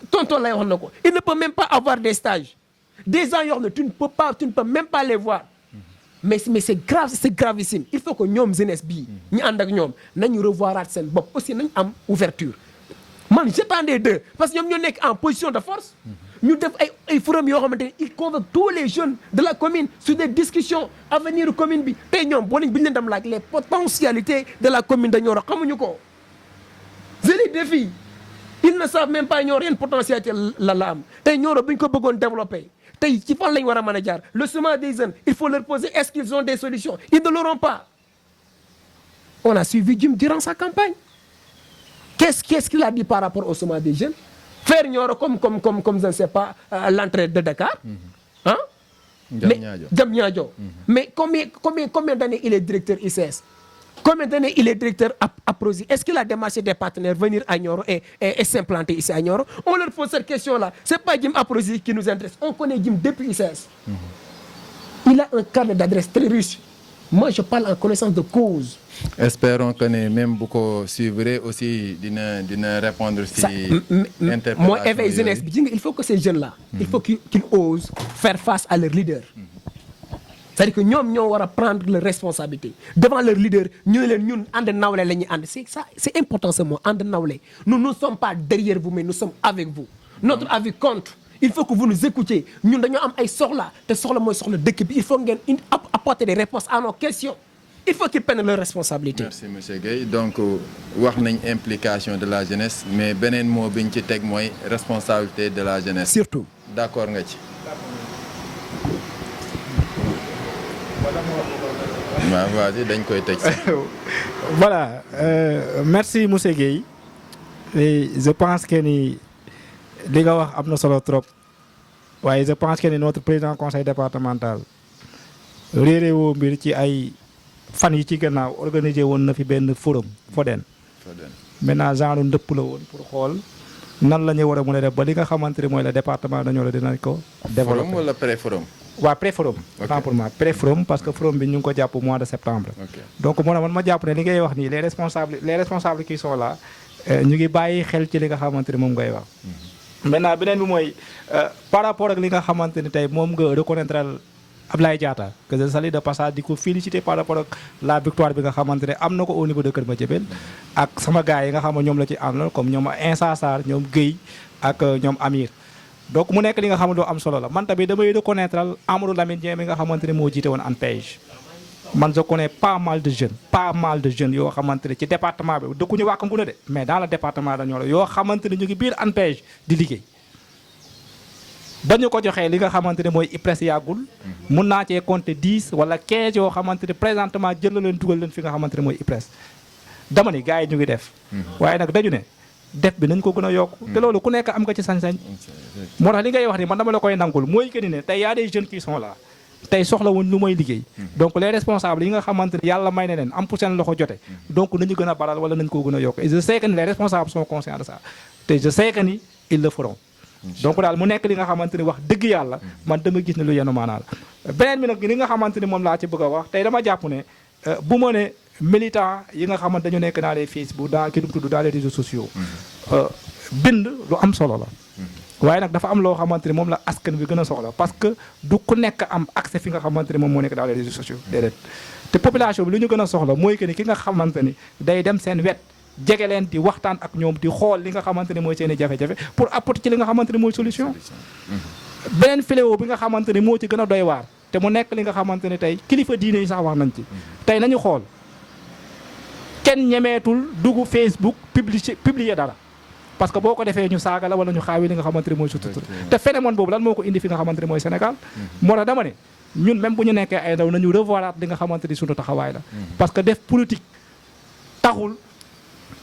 Tonton lay wax na ko, il ne peut même pas avoir des stages. Des gens yoo xam ne tu ne peux même pas les voir. Mais c'est grave, c'est gravissime. Il faut que ñoom jeunesse bii ñu ànd ak ñoom nañu revoiraat seen bopp aussi nañu am ouverture. Man j'attendais d'eux parce que ñoom ñoo nekk en position de force. ñu def ay forum yoo xamante ne il convoque tous les jeunes de la commune sur des discussions avenir commune bi tey ñoom boo leen bi ñu leen dem laaj les potentialités de la commune de Nioro xamuñu ko. Je les défie. Ils ne savent même pas Nioro yenn potentialité la am tey Nioro bu ñu ko bëggoon développer tey ci fan lañ war a mën a jaar le chemin des jeunes il faut leur poser est-ce qu'ils ont des solutions ils ne l'auront pas. On a suivi Djim durant sa campagne. Qu'est-ce qu'il a dit par rapport au chemin des jeunes? Faire Nioro comme je ne sais pas l'entrée de Dakar. Hein? Diamniadio. Mais combien d'années il est directeur ICS? Combien d'années il est directeur APROSI? Est-ce qu'il a démarché des partenaires venir à Nioro et s'implanter ici à Nioro? On leur pose cette question-là. C'est pas Djim APROSI qui nous intéresse. On connaît Djim depuis ICS. Il a un carnet d'adresse très riche. Moi, je parle en connaissance de cause. Espérons que même bu ko suivre aussi dina répondre si interpellation. Moi éveil jeunesse bi il faut que ces jeunes-là il faut qu'ils osent faire face à leur leader. C'est-à-dire que ñoom ñoo war a prendre leur responsabilité devant leur leader ñu ne leen ñun ànd nawle la ñuy ànd c'est important ce mot ànd nawle. Nous ne sommes pas derrière vous mais nous sommes avec vous. Notre avis compte. Il faut que vous nous écoutiez ñun dañoo am ay soxla te soxla mooy soxla dëkk bi il faut ngeen apporter des réponses à nos questions. Il faut qu'ils prennent leurs responsabilités. Merci monsieur Guèye donc wax nañ implication de la jeunesse mais beneen mot bi ñu ci teg mooy responsabilité de la jeunesse. Surtout. D'accord nga ci. waaw vas-y dañ koy tëj. Voilà merci monsieur Guèye et je pense que ni li nga wax am na solo trop waaye je pense que ni notre président conseil départemental réeré woo mbir ci ay fan yi ci gannaaw organisé woon na fi benn forum Fodène maintenant genre ndëpp la woon pour xool nan la ñu war a mën a def ba li nga xamante ne mooy le département de Nioro dinañ ko développer. Forum wala pré-forum. waaw pré-forum. autant pour moi pré-forum parce que forum bi ñu ngi ko jàpp mois de septembre. donc moo tax man ma jàpp ne li ngay wax nii les responsables qui sont là ñu ngi bàyyi xel ci li nga xamante ne moom ngay wax. maintenant beneen bi mooy par rapport ak li nga xamante ni tey moom nga reconnaître Ablaye Diatta que je salue de passage di ko féliciter par rapport ak la victoire bi nga xamante ne am na ko au niveau de Keur Madiabel ak sama gars yi nga xam ne ñoom la ci àndal comme ñoom Insa Sarr ñoom Guèye ak ñoom Amir. donc mu nekk li nga xam ne doo am solo la man tamit damay reconnaître Amadou Lamine Dieng mi nga xamante ne moo jiite woon ANPEJ. man je connais pas mal de jeunes yoo xamante ne ci département bi dëkkuñu Wack Ngouna de mais dans le département de Nioro yoo xamante ne ñu ngi biir ANPEJ di liggéey. ba ñu ko joxee li nga xamante ne mooy IPRES yàggul mun naa cee compter 10 wala 15 yoo xamante ne présentement jël na leen dugal leen fi nga xamante ne mooy IPRES. dama ni gars yi ñu ngi def. waaye nag dañu ne def bi nañ ko gën a yokk. te loolu ku nekk am nga ci sañ-sañ. moo tax li ngay wax ni man dama la koy nangul mooy que ni ne tey y a des jeunes qui sont là. tey soxla wuñ lu mooy liggéey. donc les responsables yi nga xamante ne yàlla may na leen am pour seen loxo jote. donc nañu gën a baral wala nañ koo gën a yokk et je sais que ni les responsables sont conscients de ça te je sais que ni ils le feront. donc daal mu nekk li nga xamante ni wax dëgg yàlla man dama gis ne lu yenu maanaa la beneen bi nag li nga xamante ni moom laa ci bëgg a wax tey dama jàpp ne bu ma ne militant yi nga xamante dañu nekk dans les Facebook dans ki tudd dans les réseaux sociaux bind lu am solo la waaye nag dafa am loo xamante ni moom la askan bi gën a soxla parce que du ku nekk am accès fi nga xamante ni moom moo nekk dans les réseaux sociaux déedéet te population bi lu ñu gën a soxla mooy que ni ki nga xamante ni day dem seen wet jege leen di waxtaan ak ñoom di xool li nga xamante ne mooy seen i jafe-jafe pour apporter ci li nga xamante ne mooy solution. beneen fléau bi nga xamante ne moo ci gën a doy waar te mu nekk li nga xamante ne tey kilifa diine yi sax wax nañ ci. tey nañu xool kenn ñemeetul dugg Facebook publier dara parce que boo ko defee ñu saaga la wala ñu xaawi li nga xamante ne mooy sutur te phénomène boobu lan moo ko indi fi nga xamante ne mooy Sénégal. moo tax dama ne ñun même bu ñu nekkee ay ndaw nañu revoiraat li nga xamante ni sunu taxawaay la. parce que def politique taxul.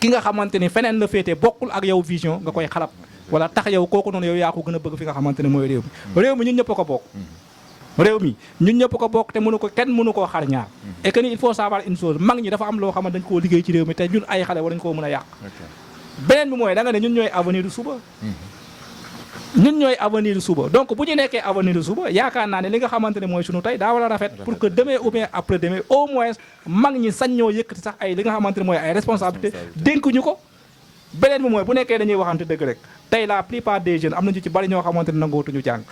ki nga xamante ni feneen la féetee bokkul ak yow vision nga koy xalab wala tax yow kooku noonu yow yaa ko gën a bëgg fi nga xamante ne mooy réew mi ñun ñëpp ko bokk réew mi ñun ñëpp ko bokk te kenn mënu koo xar ñaar et que ni il faut savoir une chose mag ñi dafa am loo xamante dañ koo liggéey ci réew mi te ñun ay xale war nañ koo mën a yàq beneen bi mooy da nga ne ñun ñooy avenir du suba ñun ñooy avenir du suba donc bu ñu nekkee avenir du suba yaakaar naa ne li nga xamante ne mooy sunu tey daa war a rafet pour que demain ou bien après demain au moins mag ñi sañ ñoo yëkkati sax ay li nga xamante ne mooy ay responsabilité dénk ñu ko beneen bi mooy bu nekkee dañuy waxante dëgg rek tey la plupart des jeunes am nañu ci bari ñoo xamante ne nangootuñu jàng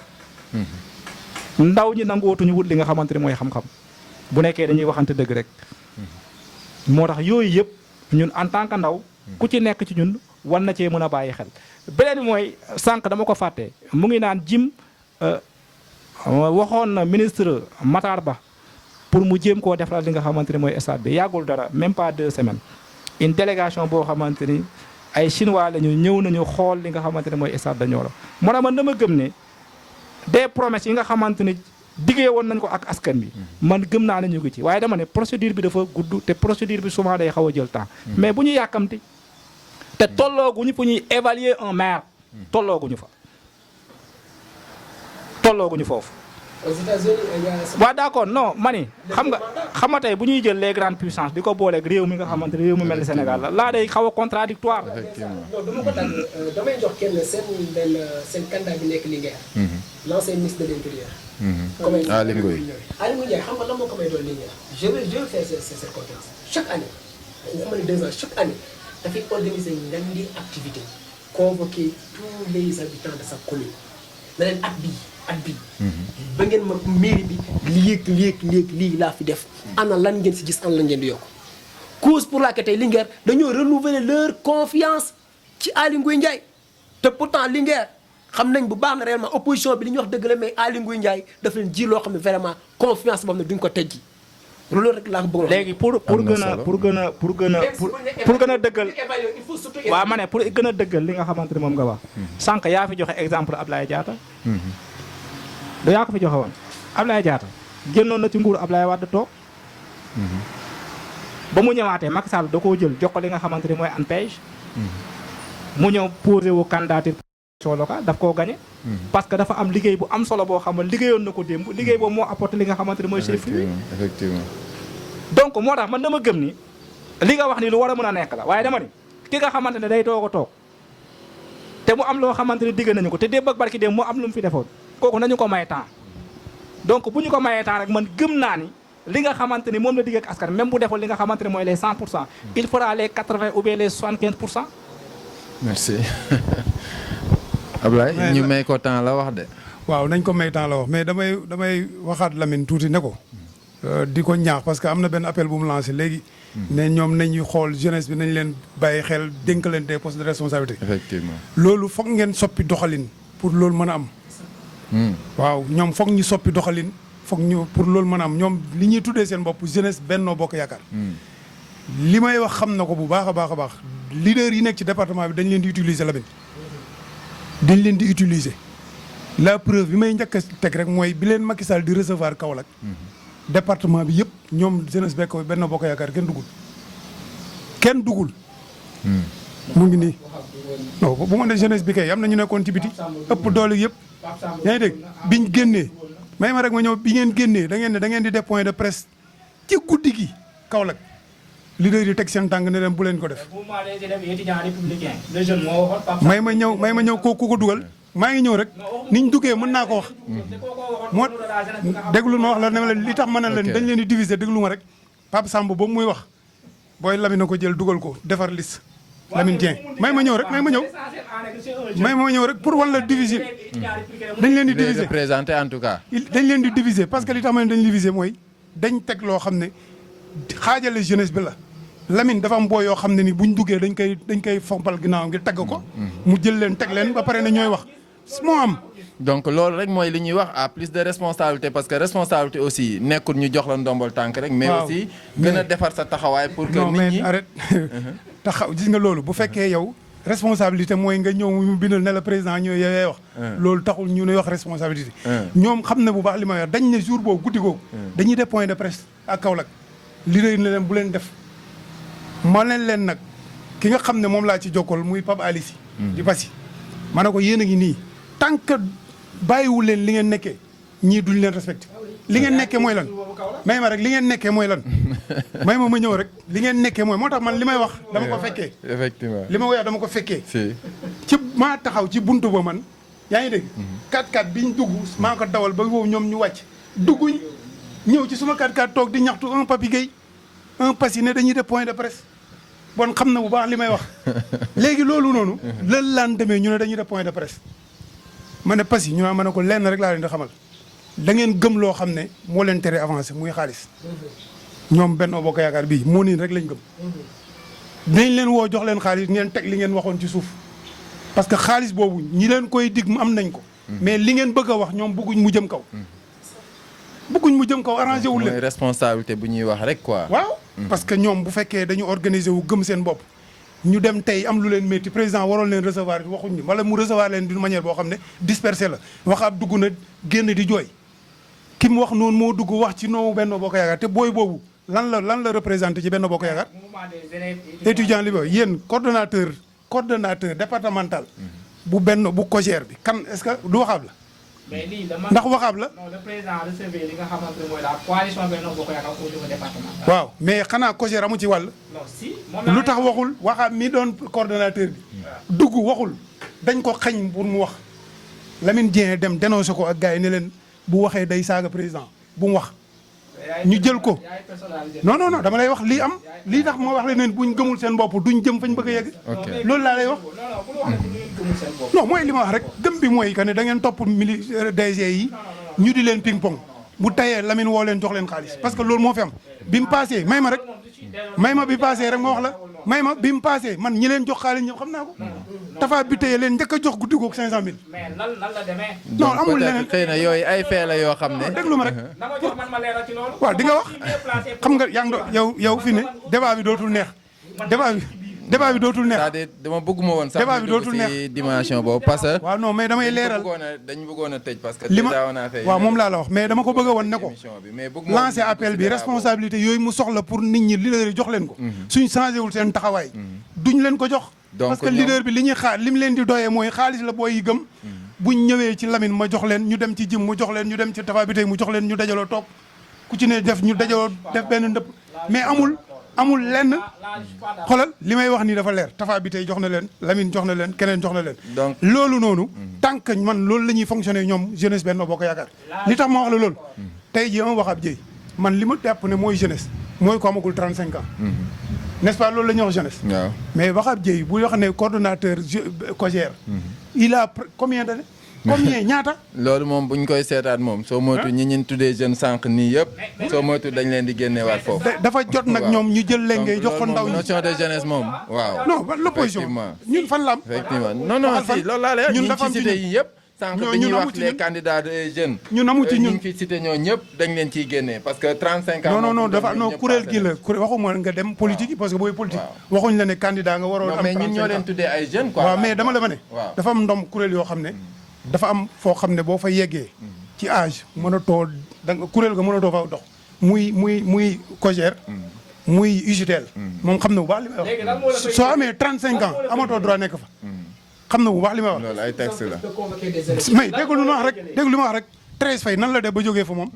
ndaw ñi nangootuñu wut li nga xamante ne mooy xam-xam bu nekkee dañuy waxante dëgg rek moo tax yooyu yëpp ñun en tant que ndaw ku ci nekk ci ñun war na cee mën a bàyyi xel beneen bi mooy sànq dama ko fàtte mu ngi naan jim waxoon na ministre Matar Ba pour mu jéem koo defaral li nga xamante ne mooy stade bi yàggul dara même pas 2 semaines une délégation boo xamante ni ay chinois lañu ñëw nañu xool li nga xamante ne mooy stade de Nioro moo tax man dama gëm ne des promesses yi nga xamante ne diggee woon nañ ko ak askan bi man gëm naa ne ñu ngi ci waaye dama ne procédure bi dafa gudd te procédure bi souvent day xaw a jël temps mais bu ñu yàkkamti te tollooguñu fu ñuy évaluer un maire tollooguñu foofu aux États-Unis il y a waaw d'accord non mani xam nga tey bu ñuy jël les grandes puissances di ko booleeg réew mi nga xamante ne réew mu mel ni Sénégal la laa day xaw a contradictoire non dama ko dagg damay jox kenn seen candidat bi nekk Linguère l'ancien ministre de l'Intérieur Aly Ngouille Ndiaye xam nga lan moo ko may doon Linguère je vais faire cette conférence chaque année waxuma ne 2 ans chaque année dafay organiser ngandi activité convoquer tous les habitants de sa commune na leen at bii ba ngeen ma mairie bi lii laa fi def ana lan ngeen si gis ana lan ngeen di yokk cause pour laquelle tey Linguère dañoo renouveler leur confiance ci Aly Ngouille Ndiaye te pourtant Linguère xam nañ bu baax na réellement opposition bi li ñuy wax dëgg la mais Aly Ngouille Ndiaye daf leen ji loo xam ne vraiment confiance boobu ne duñ ko teggi loolu rek laa ko bëgg léegi pour gën a dëggal waaw ma ne pour gën a dëggal li nga xamante ne moom nga wax sànq yaa fi joxe exemple Ablaye Diatta da yaa ko fi joxe woon Ablaye Diatta génnoon na ci nguuru Ablaye Wade toog ba mu ñëwaatee Macky Sall da koo jël jox ko li nga xamante ne mooy ANPEJ mu ñëw posé wu candidature locale daf koo gagné parce que dafa am liggéey bu am solo boo xam ne liggéeyoon na ko démb liggéey boobu moo apporté li nga xamante ne mooy effectivement donc moo tax man dama gëm ni li nga wax ni lu war a mën a nekk la waaye dama ni ki nga xamante ne day toog a toog te mu am loo xamante ne digg nañu ko te démb ak barki démb mu am lu mu fi defoon kooku nañu ko may temps donc bu ñu ko mayee temps rek man gëm naa ni li nga xamante ni moom la digg ak askan même bu defoon li nga xamante ne mooy les 100% il fera les 80 ou bien les 75%. merci Ablaye ñu may ko temps la wax de. waaw nañ ko may temps la wax mais damay waxaat Lamine tuuti ne ko di ko ñaax parce que am na benn appel bu mu lancé léegi. ne ñoom nañuy xool jeunesse bi nañ leen bàyyi xel dénk leen des postes de responsabilité. effectivement loolu foog ngeen soppi doxalin pour loolu mën a am. waaw ñoom foog ñu soppi doxalin foog ñu pour loolu mën a am ñoom li ñuy tuddee seen bopp jeunesse Benno Bokk Yaakaar. li may wax xam na ko bu baax a baax a baax leader yi nekk ci département bi dañ leen di utiliser Lamine. dañ leen di utiliser la preuve bi may njëkk a teg rek mooy bi leen Macky Sall di recevoir Kaolack. département bi yëpp ñoom jeunesse bekk Benno Bokk Yaakaar kenn dugul. mu ngi nii non bu ma ne jeunesse bi kay am na ñu nekkoon ci biti ëpp doole yëpp. yaa ngi dégg biñ génnee may ma rek ma ñëw bi ngeen génnee da ngeen di def point de presse ci guddi gi Kaolack leader yi teg seen tàng ne leen bu leen ko def. may ma ñëw ku ko dugal. maa ngi ñëw rek niñ duggee mën naa ko wax. moo déglu ma wax la ne li tax mën na leen dañ leen di diviser déglu ma rek Pape Samb boobu muy wax booy Lamine ko jël dugal ko defar liste Lamine Dieng may ma ñëw rek pour wan la diviser dañ leen di diviser présenté en tout cas. dañ leen di diviser parce que li tax ma ne dañ diviser mooy dañ teg loo xam ne xaajale jeunesse bi la Lamine dafa am boo yoo xam ne ni buñ duggee dañ koy fompal ginnaaw ngir tagg ko mu jël leen teg leen ba pare ne ñooy wax moo am. donc loolu rek mooy li ñuy wax à plus de responsabilité parce que responsabilité aussi nekkul ñu jox la ndombol tànk rek. mais aussi gën a defar sa taxawaay pour que nit ñi arrête taxaw gis nga loolu bu fekkee yow responsabilité mooy nga ñëw mu bindal ne la président ñëw yowee wax. loolu taxul ñu ne wax responsabilité. ñoom xam na bu baax li ma wax dañ ne jour boobu guddi googu. dañuy def point de presse ak Kaolack leader yi ne leen bu leen def ma leen nag ki nga xam ne moom laa ci jokkool muy Pape Ali Sy di Passy ma ne ko yéen a ngi nii tant que bàyyiwul leen li ngeen nekkee ñii duñ leen respecté li ngeen nekkee mooy lan may ma rek li ngeen nekkee mooy lan may ma ñëw rek li ngeen nekkee mooy moo tax man li may wax dama ko fekkee effectivement li ma wax dama ko fekkee si ci maa taxaw ci buntu ba man yaa ngi dégg 4x4 bi ñu dugg maa ko dawal ba boobu ñoom ñu wàcc dugguñ ñëw ci suma 4x4 toog di ñaxtu un Papi Gueye un Passy ne dañuy def point de presse bon xam na bu baax li may wax léegi loolu noonu lan laan demee ñu ne dañuy def point de presse ma ne Passy ñu ma ne ko lenn rek laa leen di xamal da ngeen gëm loo xam ne moo leen tere avancé muy xaalis ñoom Benno Bokk Yaakaar bii moo niin rek lañ gëm dinañ leen woo jox leen xaalis ngeen teg li ngeen waxoon ci suuf parce que xaalis boobu ñi leen koy dig am nañ ko mais li ngeen bëgg a wax ñoom bëgguñ mu jëm kaw bëgguñ mu jëm kaw arrangé wul leen mooy responsabilité bu ñuy wax rek quoi. waaw parce que ñoom bu fekkee dañu organiser wu gëm seen bopp ñu dem tey am lu leen métti président waroon leen recevoir waxuñ ñu wala mu recevoir leen d'une manière boo xam ne dispersé la waxaab dugg na génn di jooy ki mu wax noonu moo dugg wax ci noomu Benno Bokk Yaakaar te booy boobu lan la représenté ci Benno Bokk Yaakaar étudiant li ba yéen coordonnateur départemental bu benn bu COJER bi kan est-ce que du waxaab la mais lii dama ndax waxaab la non le président recevé li nga xamante ne mooy la coalition Benno Bokk Yaakaar au niveau départemental. waaw mais xanaa COJER amu ci wàll non si lu tax waxul waxaab mi doon coordonnateur bi dugg waxul dañ ko xañ pour mu wax Lamine Dieng dem dénoncé ko ak gars yi ne leen bu waxee day saaga président bu mu wax ñu jël ko non dama lay wax lii am lii tax moo wax leen ne buñ gëmul seen bopp duñ jëm fañ bëgg a yegg loolu laa lay wax non mooy li ma wax rek gëm bi mooy que ne da ngeen topp DG yi ñu di leen ping pong bu tayee Lamine woo leen jox leen xaalis parce que loolu moo fi am bi mu passé may ma bi passé rek ma wax la may ma bi mu passé man ñi leen jox xaalis ñëpp xam naa ko Tafa bi teye leen njëkk a jox guddi googu 500000. mais nan la demee. non amul leneen xëy na yooyu ay fee la yoo xam ne. déglu ma rek. na ma jox man ma leeral ci loolu. waaw di nga wax xam nga yaa ngi yow fi ne débat bi dootul neex débat bi dootul neex. c'est-à-dire dama bëgguma woon sax débat bi dootul neex ci dimension boobu parce que. waaw non mais damay leeral dañu bëggoon a tëj parce que. li ma waaw moom laa la wax mais dama ko bëgg a woon ne ko. mais lancer appel bi responsabilité yooyu mu soxla pour nit ñi leader jox leen ko. suñ changé wul seen taxawaay. duñ leen ko jox. parce que leader bi li ñuy xaar li mu leen di doyee mooy xaalis la booy yi gëm. buñ ñëwee ci Lamine ma jox leen ñu dem ci Jim mu jox leen ñu dem ci Tafa bi tey mu jox leen ñu dajaloo toog ku ci ne def ñu dajaloo def benn ndëpp mais amul lenn xoolal li may wax nii dafa leer Tafa bi tey jox na leen Lamine jox na leen keneen jox na leen. donc loolu noonu. tant que man loolu la ñuy fonctionner ñoom jeunesse Benno Bokk Yaakaar li tax ma wax la loolu. tey jii ma wax ab jëy man li ma jàpp ne mooy jeunesse mooy ko amagul 35 ans. n'est-ce pas loolu la ñuy wax jeunesse. waaw mais Waxab Dieye bu wax ne coordonnateur COJER. il a combien d'années. combien ñaata. loolu moom bu ñu koy seetaat moom soo moytu ñi ñu tuddee jeune sànq nii yëpp. soo moytu dañ leen di génneewaat foofu. dafa jot nag ñoom ñu jël leen ngay jox ko ndaw ñi. notion de jeunesse moom waaw. non l'opposition ñun fan la am. effectivement non si loolu laa lay wax. ñun dafa am ci cité yi yëpp. sànq bi ñuy wax les candidats jeunes. ñun amu ci ñun ñu fi cité ñoo ñëpp dañ leen ciy génnee parce que 35 ans. non dafa kuréel gi la waxuma nga dem politique yi parce que booy politique. waxuñ la ne candidat nga waroon am. 35 ans mais ñun ñoo leen tuddee ay jeunes quoi. waaw mais dama la ma ne. dafa am ndom kuréel yoo xam ne. dafa am foo xam ne boo fa yeggee. ci âge mënatoo da nga kuréel ga mënatoo fa dox. muy COJER. muy UJTL. moom xam na bu baax li may wax. soo amee 35 ans amatoo droit nekk fa. xam na bu baax li may wax. loolu ay texte la. mais déglu lu ma wax rek 13 fay nan la def ba jógee fa moom.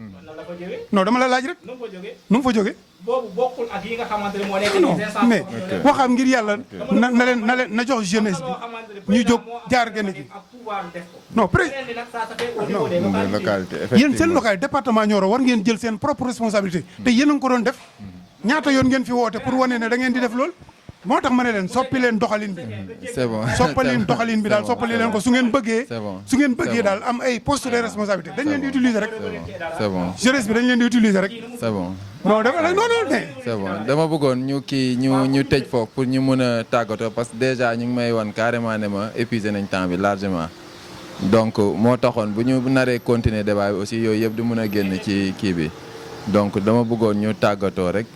non dama la laaj rek. nu mu fa jógee. boobu bokkul ak yi nga xamante ne moo nekk non mais waxaam ngir yàlla na jox jeunesse bi ñu jóg jaar genn gi. non localité yéen seen localité département Nioro war ngeen jël seen propre responsabilité te yéen a ngi ko doon def ñaata yoon ngeen fi woote pour wane ne da ngeen di def lool moo tax ma ne leen soppi leen doxalin bi. c'est bon soppali doxalin bi daal soppali leen ko su ngeen bëggee daal am ay poste de responsabilité dañ leen di utiliser rek. c'est bon jeunesse bi dañ leen di utiliser rek. c'est bon. non mais. c'est bon dama bëggoon ñu tëj foofu pour ñu mën a tàggatoo parce que déjà ñu ngi may wan carrément ne ma épuisé nañ temps bi largement. donc moo taxoon bu ñu naree continuer débat bi aussi yooyu yëpp di mën a génn ci kii bi donc dama bëggoon ñu tàggatoo rek.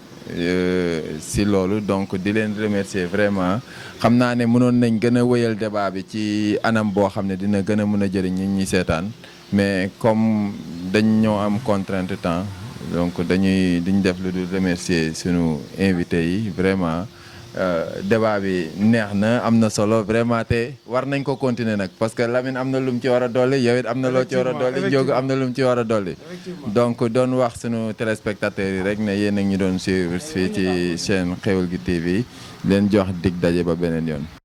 si loolu donc di leen remercier vraiment xam naa ne mënoon nañ gën a wëyal débat bi ci anam boo xam ne dina gën a mën a jëriñ ñi seetaan mais comme dañ ñoo am contrainte temps donc diñ def lu dul remercier sunu invité yi vraiment débat bi neex na am na solo vraiment te war nañ ko continuer nag parce que Lamine am na lu mu ci war a dolli yow it am na loo ci war a dolli Ndiogou am na lu mu ci war a dolli donc doon wax sunu téléspectateurs yi rek ne yéen a ngi doon suivre fii ci chaîne Xeweul gi TV leen jox dig daje ba beneen yoon